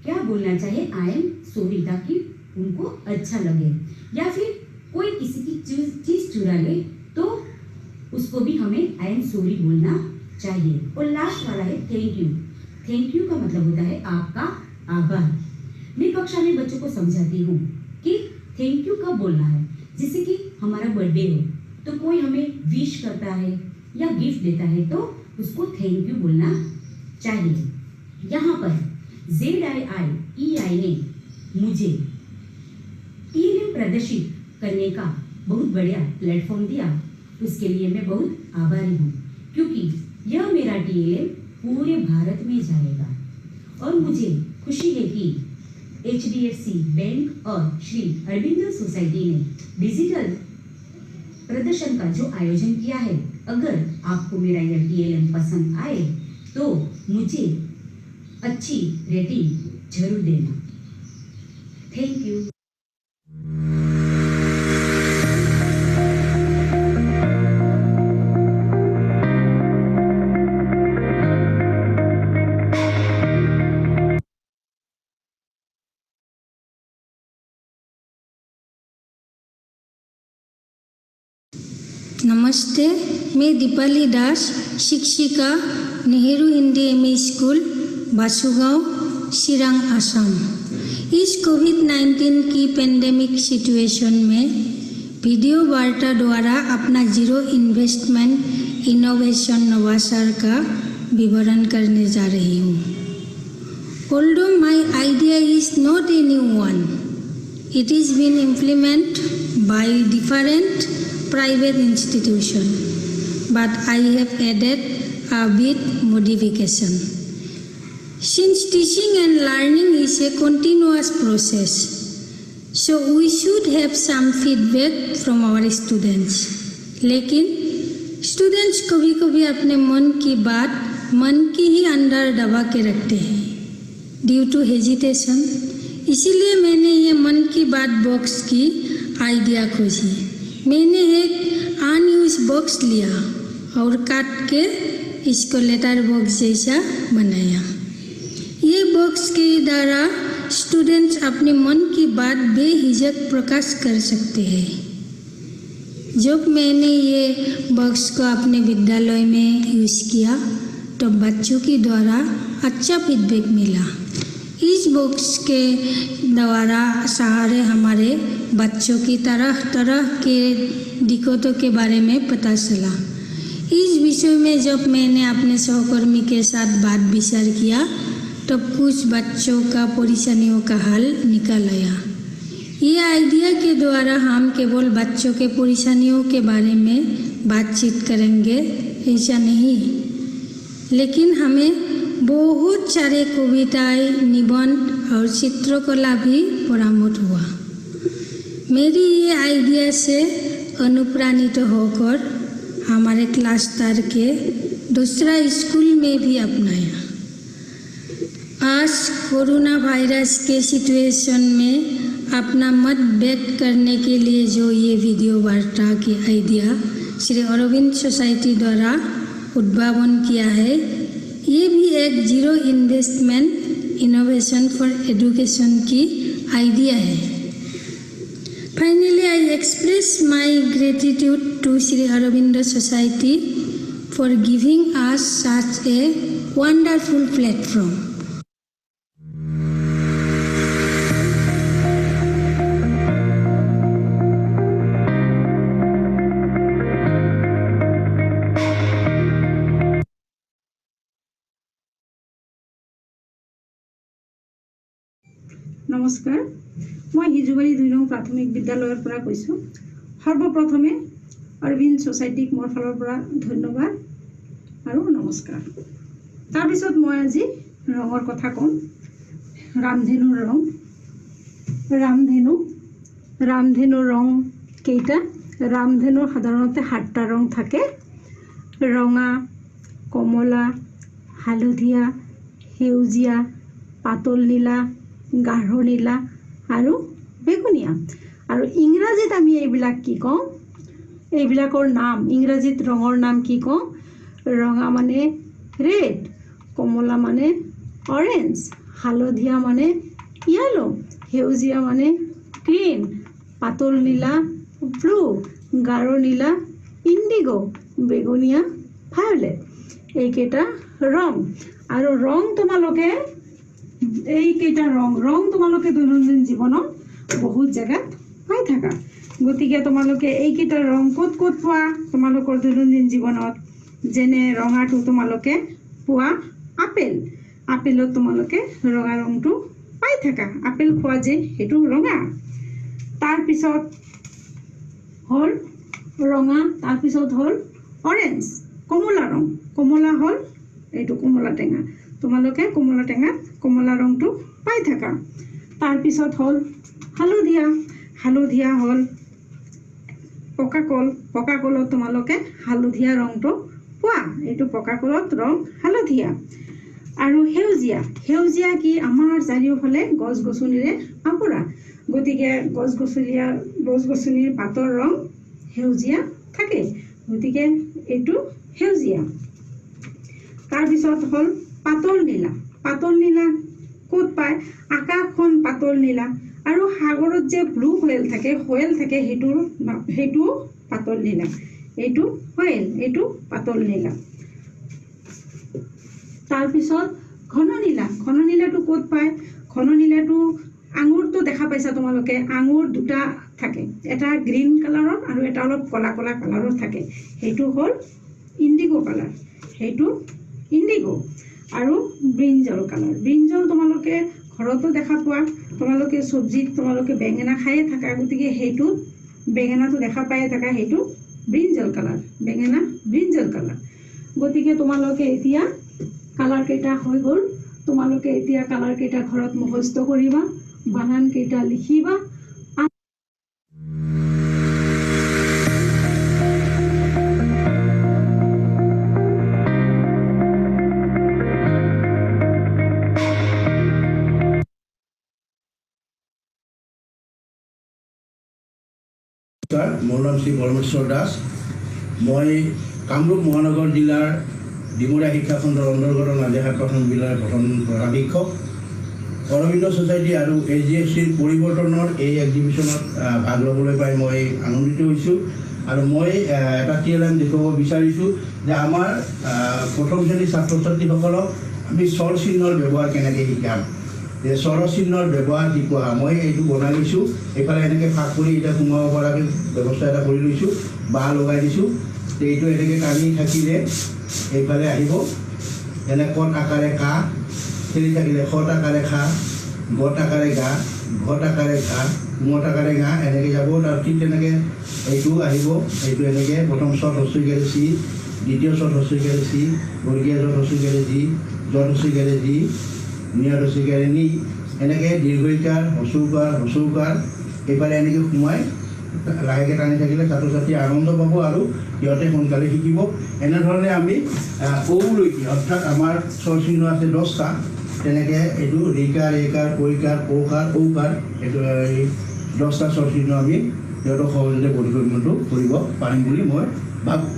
क्या बोलना चाहिए, आई एम सॉरी, ताकि उनको अच्छा लगे। या फिर कोई किसी की चीज चुरा ले तो उसको भी हमें आई एम सॉरी बोलना चाहिए। और लास्ट वाला है थैंक यू। थैंक यू का मतलब होता है आपका आभार। मैं कक्षा में बच्चों को समझाती हूँ कि थैंक यू कब बोलना है। जैसे कि हमारा बर्थडे हो तो कोई हमें विश करता है या गिफ्ट देता है तो उसको थैंक यू बोलना चाहिए। यहाँ पर ZIIEI ने मुझे TLM प्रदर्शित करने का बहुत बढ़िया प्लेटफॉर्म दिया, उसके लिए मैं बहुत आभारी हूँ क्योंकि यह मेरा TLM पूरे भारत में जाएगा। और मुझे खुशी है कि HDFC बैंक और श्री अरविंदो सोसाइटी ने डिजिटल प्रदर्शन का जो आयोजन किया है, अगर आपको मेरा यह TLM पसंद आए तो मुझे अच्छी रेटिंग जरूर देना। Thank you. नमस्ते, मैं दीपाली दास, शिक्षिका, नेहरू हिंदी MA स्कूल, बासुगांव, चिरांग, असम। इस कोविड-19 की पेंडेमिक सिचुएशन में वीडियो वार्ता द्वारा अपना जीरो इन्वेस्टमेंट इनोवेशन नवाचार का विवरण करने जा रही हूँ। Although my idea is not a new one, it is been implemented by different private institution, but I have added a bit modification. Since teaching and learning is a continuous process, so we should have some feedback from our students. लेकिन students कभी कभी अपने मन की बात मन के ही अंदर दबा के रखते हैं ड्यू टू हेजिटेशन। इसीलिए मैंने ये मन की बात बॉक्स की आइडिया खोजी। मैंने एक अनयूज बॉक्स लिया और काट के इसको लेटर बॉक्स जैसा बनाया। ये बॉक्स के द्वारा स्टूडेंट्स अपने मन की बात बेहिचक प्रकाश कर सकते हैं। जब मैंने ये बॉक्स को अपने विद्यालय में यूज़ किया तो बच्चों के द्वारा अच्छा फीडबैक मिला। इस बॉक्स के द्वारा सहारे हमारे बच्चों की तरह तरह के दिक्कतों के बारे में पता चला। इस विषय में जब मैंने अपने सहकर्मी के साथ बात विचार किया तब कुछ बच्चों का परेशानियों का हल निकल आया। ये आइडिया के द्वारा हम केवल बच्चों के परेशानियों के बारे में बातचीत करेंगे ऐसा नहीं, लेकिन हमें बहुत सारे कविताएं, निबंध और चित्रकला भी बरामद हुआ। मेरी ये आइडिया से अनुप्राणित होकर हमारे क्लस्टर के दूसरा स्कूल में भी अपनाया। आज कोरोना वायरस के सिचुएशन में अपना मत व्यक्त करने के लिए जो ये वीडियो वार्ता की आइडिया श्री अरविंद सोसाइटी द्वारा उद्भावन किया है, ये भी एक zero investment innovation for education की आइडिया है। Finally I express my gratitude to Shri Arvind society for giving us such a wonderful platform. नमस्कार, मैं हिजुबारी 2 नং प्राथमिक विद्यालयर পৰা কৈছোঁ। সৰ্বপ্ৰথমে অৰবিন্দ সোসাইটিক মোৰ ফালৰ পৰা ধন্যবাদ আৰু নমস্কাৰ। তাৰপিছত মই আজি ৰঙৰ কথা ক'ম। ৰামধেনুৰ ৰং। ৰামধেনুৰ ৰং কেইটা? ৰামধেনুৰ সাধাৰণতে 7টা ৰং থাকে। ৰঙা, কমলা, হালধীয়া, সেউজীয়া, পাতল নীলা, গাঢ় নীলা আৰু বেগুনীয়া। আৰু ইংৰাজীত আমি এইবিলাক কি কওঁ? এইবিলাকৰ নাম ইংৰাজীত ৰঙৰ নাম কি কওঁ? ৰঙা মানে ৰেড, কমলা মানে অৰেঞ্জ, হালধীয়া মানে ইয়েলো, সেউজীয়া মানে গ্ৰীণ, পাতল নীলা ব্লু, গাঢ় নীলা ইণ্ডিগো, বেগুনীয়া ভায়োলেট। এইকেইটা ৰং। আৰু ৰং তোমালোকে এইকেইটা ৰং তোমালোকে দৈনন্দিন জীৱনত বহুত জেগাত পাই থাকা। গতিকে তোমালোকে এইকেইটা ৰং ক'ত ক'ত পোৱা তোমালোকৰ দৈনন্দিন জীৱনত? যেনে ৰঙাটো তোমালোকে পোৱা আপেলত তোমালোকে ৰঙা ৰংটো পাই থাকা। আপেল খোৱা যে সেইটো ৰঙা। তাৰপিছত হ'ল ৰঙা, তাৰপিছত হ'ল অৰেঞ্জ, কমলা ৰং। কমলা হ'ল এইটো কমলা টেঙা। তোমালোকে কমলা টেঙাত কমলা ৰংটো পাই থাকা। তাৰপিছত হ'ল হালধীয়া হ'ল পকা কলত তোমালোকে হালধীয়া ৰংটো পোৱা। এইটো পকা কলত ৰং হালধীয়া। আৰু সেউজীয়া কি? আমাৰ চাৰিওফালে গছ গছনিৰে আৱৰা। গতিকে গছ গছনিৰ পাতৰ ৰং সেউজীয়া থাকে। গতিকে এইটো সেউজীয়া। তাৰপিছত হ'ল পাতল নীলা ক'ত পায়? আকাশখন পাতল নীলা। আৰু সাগৰত যে ব্লু হোৱেল থাকে সেইটো পাতল নীলা। এইটো হোৱেল, এইটো পাতল নীলা। তাৰপিছত ঘন নীলাটো ক'ত পায়? ঘন নীলাটো আঙুৰটো দেখা পাইছা তোমালোকে? আঙুৰ দুটা থাকে, এটা গ্ৰীণ কালাৰত আৰু এটা অলপ কলা কালাৰত থাকে। সেইটো হ'ল ইণ্ডিগো কালাৰ, সেইটো ইণ্ডিগো। আৰু ব্ৰিঞ্জল কালাৰ। ব্ৰিঞ্জল তোমালোকে ঘৰতো দেখা পোৱা। তোমালোকে চব্জিত তোমালোকে বেঙেনা খায়ে থাকা। গতিকে সেইটো বেঙেনাটো দেখা পায়ে থাকা, সেইটো ব্ৰিঞ্জল কালাৰ, বেঙেনা ব্ৰিঞ্জল কালাৰ। গতিকে তোমালোকে এতিয়া কালাৰকেইটা হৈ গ'ল। তোমালোকে এতিয়া কালাৰকেইটা ঘৰত মুখস্থ কৰিবা, বানানকেইটা লিখিবা। মোৰ নাম শ্ৰী পৰমেশ্বৰ দাস। মই কামৰূপ মহানগৰ জিলাৰ ডিমৰা শিক্ষাখণ্ডৰ অন্তৰ্গত নাজিৰহাট প্ৰথম বিদ্যালয়ৰ প্ৰথম প্ৰধান শিক্ষক। অৰবিন্দ ছ'চাইটি আৰু AGFCৰ পৰিৱৰ্তনৰ এই এক্সিবিশ্যনত ভাগ ল'বলৈ পাই মই আনন্দিত হৈছোঁ। আৰু মই এটা TLM দেখুৱাব বিচাৰিছোঁ যে আমাৰ প্ৰথম শ্ৰেণীৰ ছাত্ৰ ছাত্ৰীসকলক আমি স্বৰ চিহ্নৰ ব্যৱহাৰ কেনেকৈ শিকাম, যে স্বৰ চিহ্নৰ ব্যৱহাৰ শিকোৱা। মই এইটো বনাই লৈছোঁ, এইফালে এনেকৈ ফাঁক কৰি এতিয়া সোমাব পৰাকৈ ব্যৱস্থা এটা কৰি লৈছোঁ, বাঁহ লগাই দিছোঁ। এইটো এনেকৈ টানি থাকিলে এইফালে আহিব এনে কট আকাৰে কা খেলি থাকিলে খত আকাৰে খা গত আকাৰে গা ঘট আকাৰে ঘা মত আকাৰে গা এনেকৈ যাব তাৰ ঠিক তেনেকৈ এইটো আহিব এইটো এনেকৈ প্ৰথম চত হচুইকাৰে চি দ্বিতীয় চত হচুইকাৰে চি বৰ্গীয়া যত হচুইকাৰে জি যত হচুইকাৰে জি নিয়ত হচুইকাৰে নি এনেকৈ দীৰ্ঘইকাৰ হচৌকাৰ এইফালে এনেকৈ সোমাই লাহেকৈ টানি থাকিলে ছাত্ৰ ছাত্ৰী আনন্দ পাব আৰু সিহঁতে সোনকালে শিকিব এনেধৰণে আমি ঔলৈকে অৰ্থাৎ আমাৰ স্বৰ চিহ্ন আছে 10টা তেনেকৈ এইটো ৰিকাৰ এইকাৰ পৰিকাৰ পৌকাৰ ঔকাৰ এইটো এই 10টা স্বৰ চিহ্ন আমি সিহঁতক সহজতে পৰিকল্পনাটো কৰিব পাৰিম বুলি মই ভাবোঁ।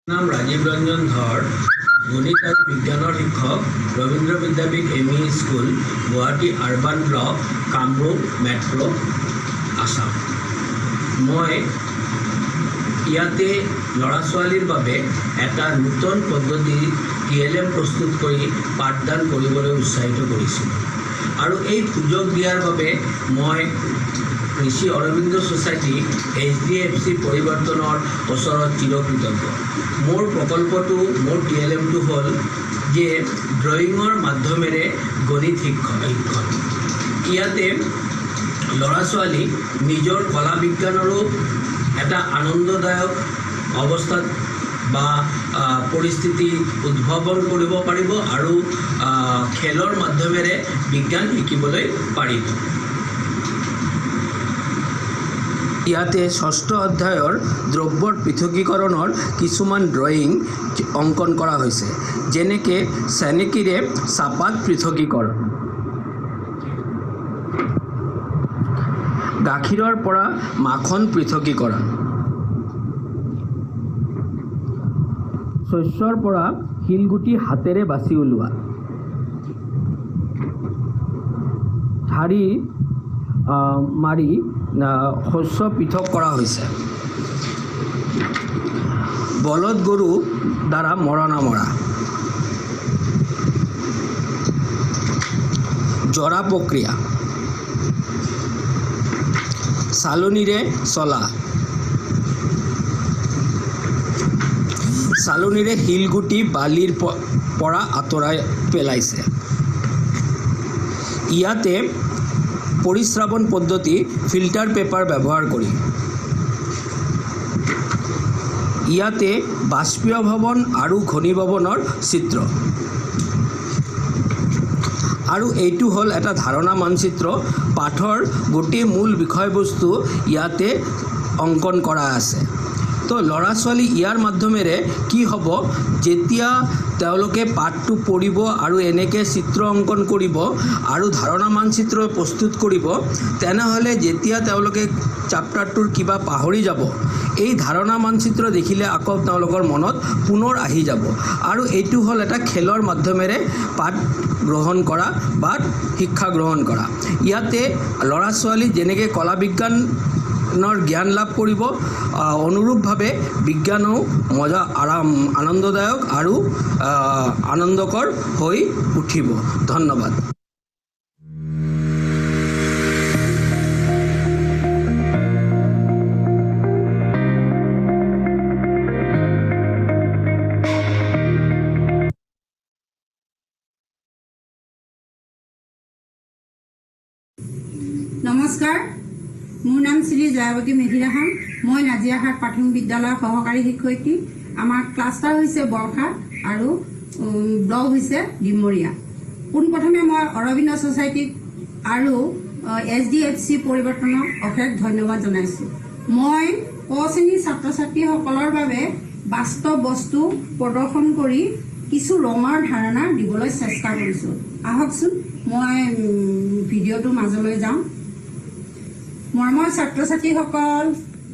নাম ৰাজীৱ ৰঞ্জন ধৰ গণিত আৰু বিজ্ঞানৰ শিক্ষক ৰবীন্দ্ৰ বিদ্যাপীঠ ME school Guwahati urban block Kamrup মেট্ৰ' আসাম। মই ইয়াতে ল'ৰা ছোৱালীৰ বাবে এটা নতুন পদ্ধতি TLM প্ৰস্তুত কৰি পাঠদান কৰিবলৈ উৎসাহিত কৰিছিলোঁ আৰু এই সুযোগ দিয়াৰ বাবে মই ঋষি অৰবিন্দ ছ'চাইটি HDFC পৰিৱৰ্তনৰ ওচৰত চিৰকৃতজ্ঞ। মোৰ প্ৰকল্পটো মোৰ TLMটো হ'ল যে ড্ৰয়িঙৰ মাধ্যমেৰে গণিত শিক্ষণ ইয়াতে ল'ৰা ছোৱালীক নিজৰ কলা বিজ্ঞানৰো এটা আনন্দদায়ক অৱস্থাত বা পৰিস্থিতি উদ্ভাৱন কৰিব পাৰিব আৰু খেলৰ মাধ্যমেৰে বিজ্ঞান শিকিবলৈ পাৰিব। ইয়াতে ষষ্ঠ অধ্যায়ৰ দ্ৰব্যৰ পৃথকীকৰণৰ কিছুমান ড্ৰয়িং অংকন কৰা হৈছে, যেনেকৈ চেনেকীৰে চাপাত পৃথকীকৰণ, গাখীৰৰ পৰা মাখন পৃথকীকৰণ, শস্যৰ পৰা শিলগুটি হাতেৰে বাছি ওলোৱা, ঠাৰি মাৰি শস্য পৃথক কৰা হৈছে, বলদ গৰু দ্বাৰা মৰণা মৰা, জৰা প্ৰক্ৰিয়া, চালনীৰে চলা, চালনীৰে শিলগুটি বালিৰ পৰা আঁতৰাই পেলাইছে। ইয়াতে পৰিশ্ৰাৱণ পদ্ধতি ফিল্টাৰ পেপাৰ ব্যৱহাৰ কৰি, ইয়াতে বাষ্পীয় ভৱন আৰু ঘনীভৱনৰ চিত্ৰ, আৰু এইটো হ'ল এটা ধাৰণা মানচিত্ৰ। পাঠৰ গোটেই মূল বিষয়বস্তু ইয়াতে অংকন কৰা আছে। তো ল'ৰা ছোৱালী ইয়াৰ মাধ্যমেৰে কি হ'ব, যেতিয়া তেওঁলোকে পাঠটো পঢ়িব আৰু এনেকৈ চিত্ৰ অংকন কৰিব আৰু ধাৰণা মানচিত্ৰ প্ৰস্তুত কৰিব, তেনেহ'লে যেতিয়া তেওঁলোকে চেপ্টাৰটোৰ কিবা পাহৰি যাব, এই ধাৰণা মানচিত্ৰ দেখিলে আকৌ তেওঁলোকৰ মনত পুনৰ আহি যাব। আৰু এইটো হ'ল এটা খেলৰ মাধ্যমেৰে পাঠ গ্ৰহণ কৰা বা শিক্ষা গ্ৰহণ কৰা। ইয়াতে ল'ৰা ছোৱালী যেনেকৈ কলা বিজ্ঞানৰ জ্ঞান লাভ কৰিব, অনুৰূপভাৱে বিজ্ঞানো মজা আনন্দদায়ক আৰু আনন্দকৰ হৈ উঠিব। ধন্যবাদ। নমস্কাৰ, মোৰ নাম শ্ৰী জয়াৱতী মেধিৰাহান। মই নাজিৰাহাট প্ৰাথমিক বিদ্যালয়ৰ সহকাৰী শিক্ষয়িত্ৰী। আমাৰ ক্লাষ্টাৰ হৈছে বৰখাট আৰু ব্লক হৈছে ডিমৰীয়া। পোনপ্ৰথমে মই অৰবিন্দ ছ'চাইটিক আৰু HDFC পৰিৱৰ্তনক অশেষ ধন্যবাদ জনাইছোঁ। মই ক শ্ৰেণীৰ ছাত্ৰ ছাত্ৰীসকলৰ বাবে বাস্তৱ বস্তু প্ৰদৰ্শন কৰি কিছু ৰঙৰ ধাৰণা দিবলৈ চেষ্টা কৰিছোঁ। আহকচোন মই ভিডিঅ'টোৰ মাজলৈ যাওঁ। মৰমৰ ছাত্ৰ ছাত্ৰীসকল,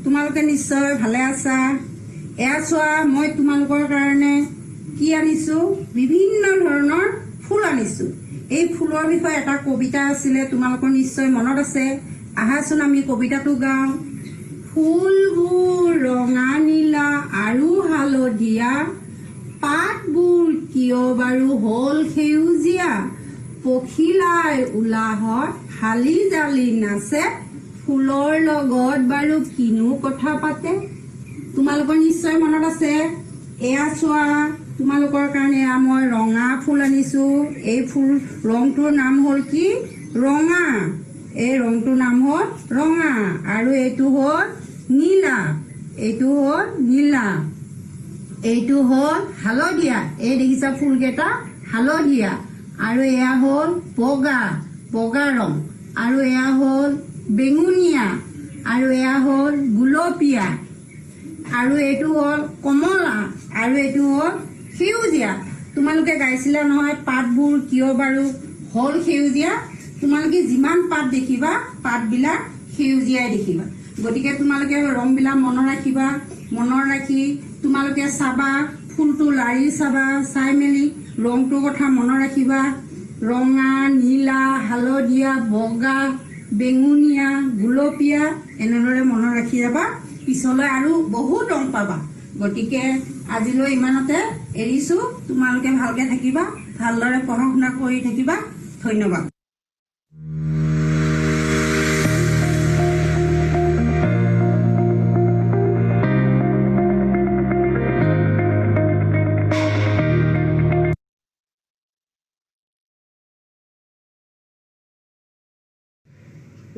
তোমালোকে নিশ্চয় ভালে আছা। এয়া চোৱা, মই তোমালোকৰ কাৰণে কি আনিছোঁ, বিভিন্ন ধৰণৰ ফুল আনিছোঁ। এই ফুলৰ বিষয়ে এটা কবিতা আছিলে, তোমালোকৰ নিশ্চয় মনত আছে। আহাচোন আমি কবিতাটো গাওঁ। ফুলবোৰ ৰঙা নীলা আৰু হালধীয়া, পাতবোৰ কিয় বাৰু হ'ল সেউজীয়া, পখিলাই উলাহত হালি জালি নাচে, ফুলৰ লগত বাৰু কিনো কথা পাতে। তোমালোকৰ নিশ্চয় মনত আছে। এয়া চোৱা, তোমালোকৰ কাৰণে মই ৰঙা ফুল আনিছো। এই ফুল ৰংটোৰ নাম হ'ল কি? ৰঙা। এই ৰংটোৰ নাম হ'ল ৰঙা আৰু এইটো হ'ল নীলা। এইটো হ'ল নীলা। এইটো হ'ল হালধীয়া। এই দেখিছা ফুলকেইটা হালধীয়া। আৰু এয়া হ'ল বগা, বগা ৰং। আৰু এয়া হ'ল বেঙুনীয়া। আৰু এয়া হ'ল গুলপীয়া। আৰু এইটো হ'ল কমলা। আৰু এইটো হ'ল সেউজীয়া। তোমালোকে গাইছিলা নহয়, পাতবোৰ কিয় বাৰু হ'ল সেউজীয়া? তোমালোকে যিমান পাত দেখিবা, পাতবিলাক সেউজীয়াই দেখিবা। গতিকে তোমালোকে ৰংবিলাক মনত ৰাখিবা। মনত ৰাখি তোমালোকে চাবা, ফুলটো লাৰি চাবা, চাই মেলি ৰংটোৰ কথা মনত ৰাখিবা। ৰঙা, নীলা, হালধীয়া, বগা, বেঙুনীয়া, গুলপীয়া, এনেদৰে মনত ৰাখি যাবা। পিছলৈ আৰু বহুত ৰং পাবা। গতিকে আজিলৈ ইমানতে এৰিছো। তোমালোকে ভালকে থাকিবা, ভালদৰে পঢ়া শুনা কৰি থাকিবা। ধন্যবাদ।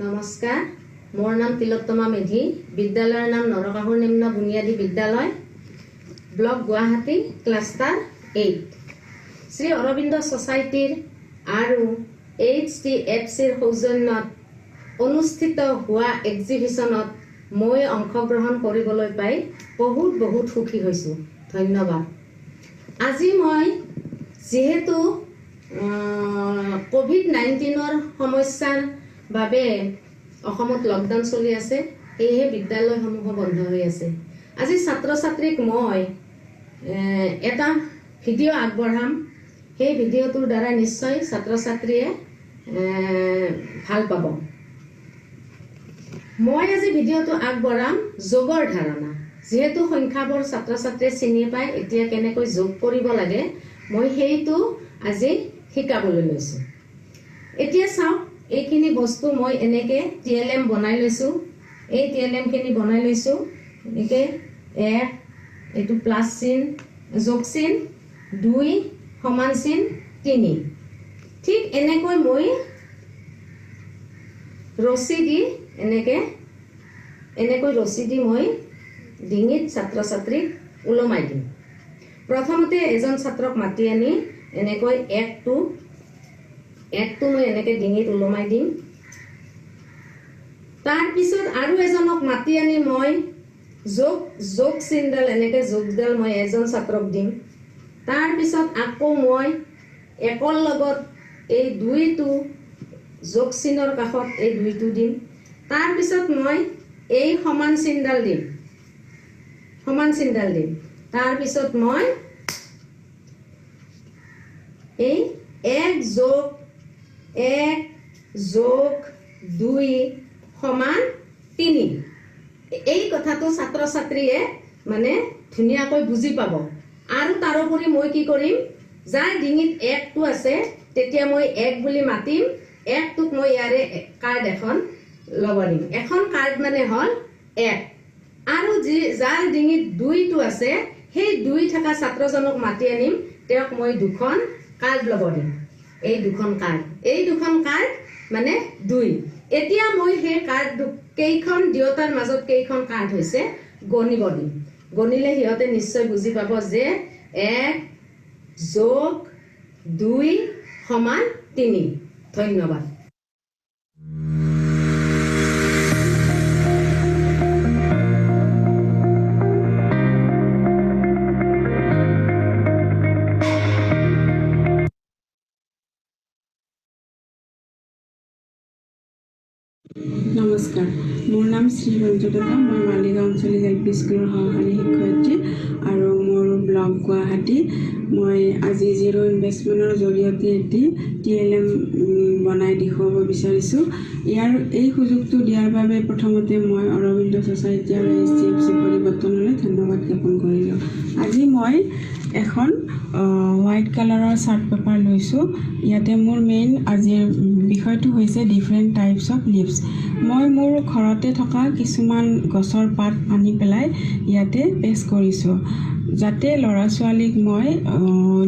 নমস্কাৰ, মোৰ নাম তিলোত্তমা মেধি। বিদ্যালয়ৰ নাম নৰকাসুৰ নিম্ন বুনিয়াদী বিদ্যালয়, ব্লক গুৱাহাটী, ক্লাষ্টাৰ 8। শ্ৰী অৰবিন্দ ছ'চাইটিৰ আৰু HTFCৰ সৌজন্যত অনুষ্ঠিত হোৱা এক্সিবিশ্যনত মই অংশগ্ৰহণ কৰিবলৈ পাই বহুত বহুত সুখী হৈছোঁ। ধন্যবাদ। আজি মই যিহেতু COVID-19ৰ সমস্যাৰ বাবে অসমত লকডাউন চলি আছে, সেয়েহে বিদ্যালয়সমূহ বন্ধ হৈ আছে। আজি ছাত্ৰ ছাত্ৰীক মই এটা ভিডিঅ' আগবঢ়াম। সেই ভিডিঅ'টোৰ দ্বাৰা নিশ্চয় ছাত্ৰ ছাত্ৰীয়ে ভাল পাব। মই আজি ভিডিঅ'টো আগবঢ়াম যোগৰ ধাৰণা। যিহেতু সংখ্যাবোৰ ছাত্ৰ ছাত্ৰীয়ে চিনি পায়, এতিয়া কেনেকৈ যোগ কৰিব লাগে মই সেইটো আজি শিকাবলৈ লৈছোঁ। এতিয়া চাওক, এইখিনি বস্তু মই এনেকে TLM বনাই লৈছোঁ। এই TLM খিনি বনাই লৈছোঁ এনেকে। 1 এইটো প্লাছ চিন, যোগ চিন, 2 সমান চিন, 3। ঠিক এনেকৈ মই ৰছী দি এনেকৈ ৰছী দি মই ডিঙিত ছাত্ৰ ছাত্ৰীক ওলমাই দিম। প্ৰথমতে এজন ছাত্ৰক মাতি আনি এনেকৈ 1টো মই এনেকৈ ডিঙিত ওলমাই দিম। তাৰপিছত আৰু এজনক মাতি আনি মই যোগ চিনডাল এনেকৈ যোগডাল মই এজন ছাত্ৰক দিম। তাৰপিছত আকৌ মই 1ৰ লগত এই 2টো যোগ চিনৰ কাষত এই 2টো দিম। তাৰপিছত মই এই সমান চিনডাল দিম। তাৰপিছত মই এই 1 যোগ 2 সমান 3। এই কথাটো ছাত্ৰ ছাত্ৰীয়ে মানে ধুনীয়াকৈ বুজি পাব। আৰু তাৰোপৰি মই কি কৰিম, যাৰ ডিঙিত 1টো আছে তেতিয়া মই 1 বুলি মাতিম। 1টোক মই ইয়াৰে কাৰ্ড এখন ল'ব দিম। এখন কাৰ্ড মানে হ'ল 1। আৰু যাৰ ডিঙিত 2টো আছে সেই 2 থকা ছাত্ৰজনক মাতি আনিম। তেওঁক মই 2খন কাৰ্ড ল'ব দিম। এই 2খন কাৰ্ড মানে 2। এতিয়া মই সেই কাৰ্ড কেইখন দুয়োটাৰ মাজত কেইখন কাৰ্ড হৈছে গণিব দিম। গণিলে সিহঁতে নিশ্চয় বুজি পাব যে 1 যোগ 2 সমান 3। ধন্যবাদ। নমস্কাৰ, মোৰ নাম শ্ৰী ৰঞ্জু ডেকা। মই মালিগাঁও আঞ্চলিক LP স্কুলৰ সহকাৰী শিক্ষয়িত্ৰী আৰু মোৰ ব্লক ব্লক গুৱাহাটী মই আজি জিৰ' ইনভেষ্টমেণ্টৰ জৰিয়তে এটি TLM বনাই দেখুৱাব বিচাৰিছোঁ ইয়াৰ এই সুযোগটো দিয়াৰ বাবে প্ৰথমতে মই অৰবিন্দ ছ'চাইটি আৰু HDFC পৰিৱৰ্তনলৈ ধন্যবাদ জ্ঞাপন কৰিলোঁ আজি মই এখন হোৱাইট কালাৰৰ চাৰ্ট পেপাৰ লৈছোঁ ইয়াতে মোৰ মেইন আজিৰ বিষয়টো হৈছে ডিফাৰেণ্ট টাইপছ অফ লিভছ মই মোৰ ঘৰতে থকা কিছুমান গছৰ পাত আনি পেলাই ইয়াতে পেষ্ট কৰিছোঁ যাতে ল'ৰা ছোৱালীক মই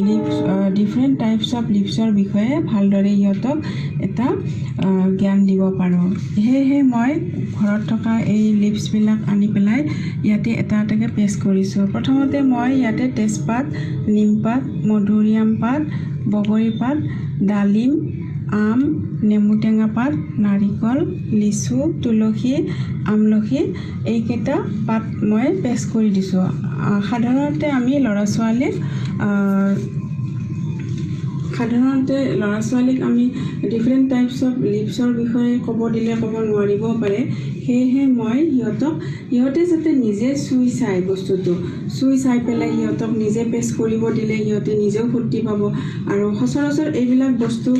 লিভছ ডিফাৰেণ্ট টাইপছ অফ লিভছৰ বিষয়ে ভালদৰে সিহঁতক এটা জ্ঞান দিব পাৰোঁ সেয়েহে মই ঘৰত থকা এই লিভছবিলাক আনি পেলাই ইয়াতে এটা এটাকৈ পেষ্ট কৰিছোঁ প্ৰথমতে মই ইয়াতে তেজপাত নিমপাত মধুৰিআম পাত বগৰী পাত ডালিম আম নেমু টেঙা পাত নাৰিকল লিচু তুলসী আমলখি এইকেইটা পাত মই পেষ্ট কৰি দিছোঁ সাধাৰণতে আমি ল'ৰা ছোৱালীক আমি ডিফাৰেণ্ট টাইপছ অফ লিভছৰ বিষয়ে ক'ব দিলে ক'ব নোৱাৰিব পাৰে সেয়েহে মই সিহঁতে যাতে নিজে চুই চাই বস্তুটো চুই চাই পেলাই সিহঁতক নিজে পেষ্ট কৰিব দিলে সিহঁতে নিজেও ফূৰ্তি পাব আৰু সচৰাচৰ এইবিলাক বস্তু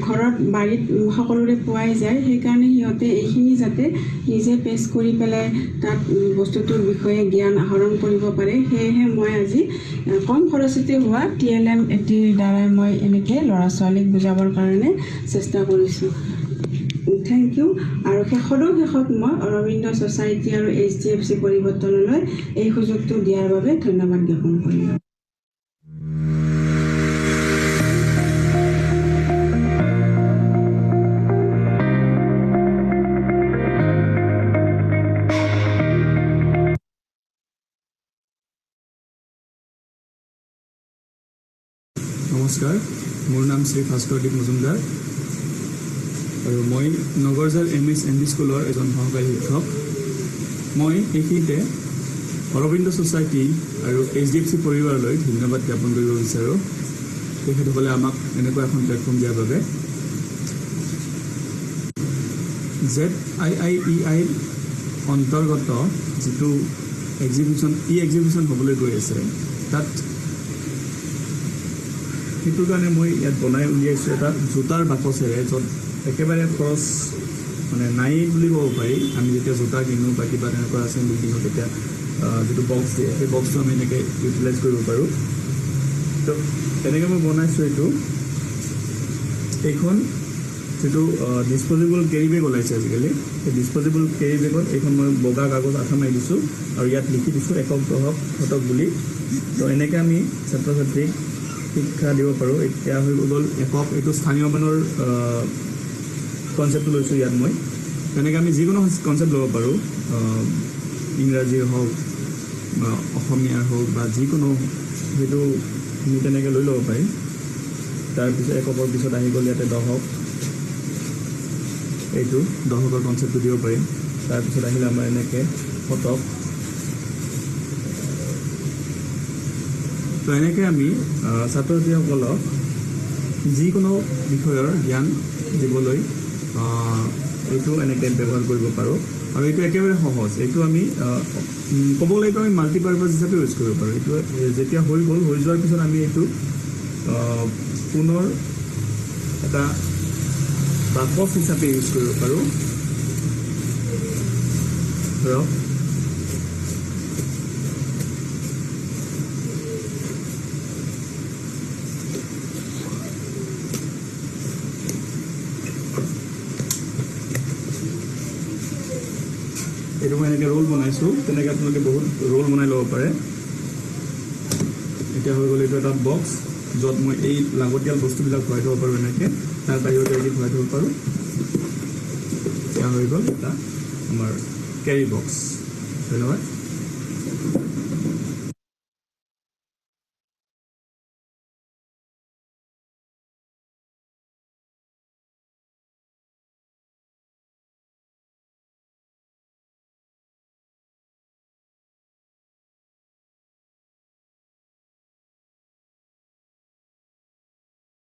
ঘৰত বাৰীত সকলোৰে পোৱাই যায় সেইকাৰণে সিহঁতে এইখিনি যাতে নিজে পেষ্ট কৰি পেলাই তাত বস্তুটোৰ বিষয়ে জ্ঞান আহৰণ কৰিব পাৰে সেয়েহে মই আজি কম খৰচতে হোৱা TLM এটিৰ দ্বাৰাই মই এনেকৈ ল'ৰা ছোৱালীক বুজাবৰ কাৰণে চেষ্টা কৰিছোঁ থেংক ইউ আৰু শেষত মই অৰবিন্দ ছ'চাইটি আৰু HDFC পৰিৱৰ্তনলৈ এই সুযোগটো দিয়াৰ বাবে ধন্যবাদ জ্ঞাপন কৰিলোঁ নমস্কাৰ মোৰ নাম শ্ৰী ভাস্কৰদীপ মজুমদাৰ আৰু মই নগৰজাৰ MSMB স্কুলৰ এজন সহকাৰী শিক্ষক মই এইখিনিতে অৰবিন্দ ছ'চাইটি আৰু HDFC পৰিবাৰলৈ ধন্যবাদ জ্ঞাপন কৰিব বিচাৰোঁ তেখেতসকলে আমাক এনেকুৱা এখন প্লেটফৰ্ম দিয়াৰ বাবে ZIIEI অন্তৰ্গত যিটো এক্সিবিশ্যন হ'বলৈ গৈ আছে তাত সেইটোৰ কাৰণে মই ইয়াত বনাই উলিয়াইছোঁ এটা জোতাৰ বাকচেৰে য'ত একেবাৰে খৰচ মানে নাই বুলি ক'ব পাৰি আমি যেতিয়া জোতা কিনো বা কিবা তেনেকুৱা এছেম্বলি কিনো তেতিয়া যিটো বক্স দিয়ে সেই বক্সটো আমি এনেকৈ ইউটিলাইজ কৰিব পাৰোঁ তো তেনেকৈ মই বনাইছোঁ এইখন যিটো ডিছপ'জেবল কেৰি বেগ ওলাইছে আজিকালি সেই ডিছপ'জেবল কেৰি বেগত এইখন মই বগা কাগজ আঠা মাৰি দিছোঁ আৰু ইয়াত লিখি দিছোঁ একক দশক শতক বুলি তো এনেকৈ আমি ছাত্ৰ ছাত্ৰীক শিক্ষা দিব পাৰোঁ এতিয়া হৈ গ'ল একক এইটো স্থানীয় মানৰ কনচেপ্টটো লৈছোঁ ইয়াত মই তেনেকৈ আমি যিকোনো কনচেপ্ট ল'ব পাৰোঁ ইংৰাজীৰ হওক বা অসমীয়াৰ হওক বা যিকোনো সেইটো আমি তেনেকৈ লৈ ল'ব পাৰিম তাৰপিছত এককৰ পিছত আহি গ'ল ইয়াতে দশক এইটো দশকৰ কনচেপ্টটো দিব পাৰিম তাৰপিছত আহিলে আমাৰ এনেকৈ শতক তো এনেকৈ আমি ছাত্ৰ ছাত্ৰীসকলক যিকোনো বিষয়ৰ জ্ঞান দিবলৈ এইটো এনেকৈ ব্যৱহাৰ কৰিব পাৰোঁ আৰু এইটো একেবাৰে সহজ এইটো আমি ক'ব লাগিব আমি মাল্টিপাৰ্পাছ হিচাপে ইউজ কৰিব পাৰোঁ এইটো যেতিয়া হৈ যোৱাৰ পিছত আমি এইটো পুনৰ এটা বাকচ হিচাপে ইউজ কৰিব পাৰোঁ ধৰক এইটো মই এনেকৈ ৰোল বনাইছোঁ তেনেকৈ আপোনালোকে বহুত ৰোল বনাই ল'ব পাৰে এতিয়া হৈ গ'ল এইটো এটা বক্স য'ত মই এই লাগতিয়াল বস্তুবিলাক ভৰাই থ'ব পাৰোঁ এনেকৈ তাৰ বাহিৰতে এদি ভৰাই থ'ব পাৰোঁ এতিয়া হৈ গ'ল এটা আমাৰ কেৰি বক্স ধন্যবাদ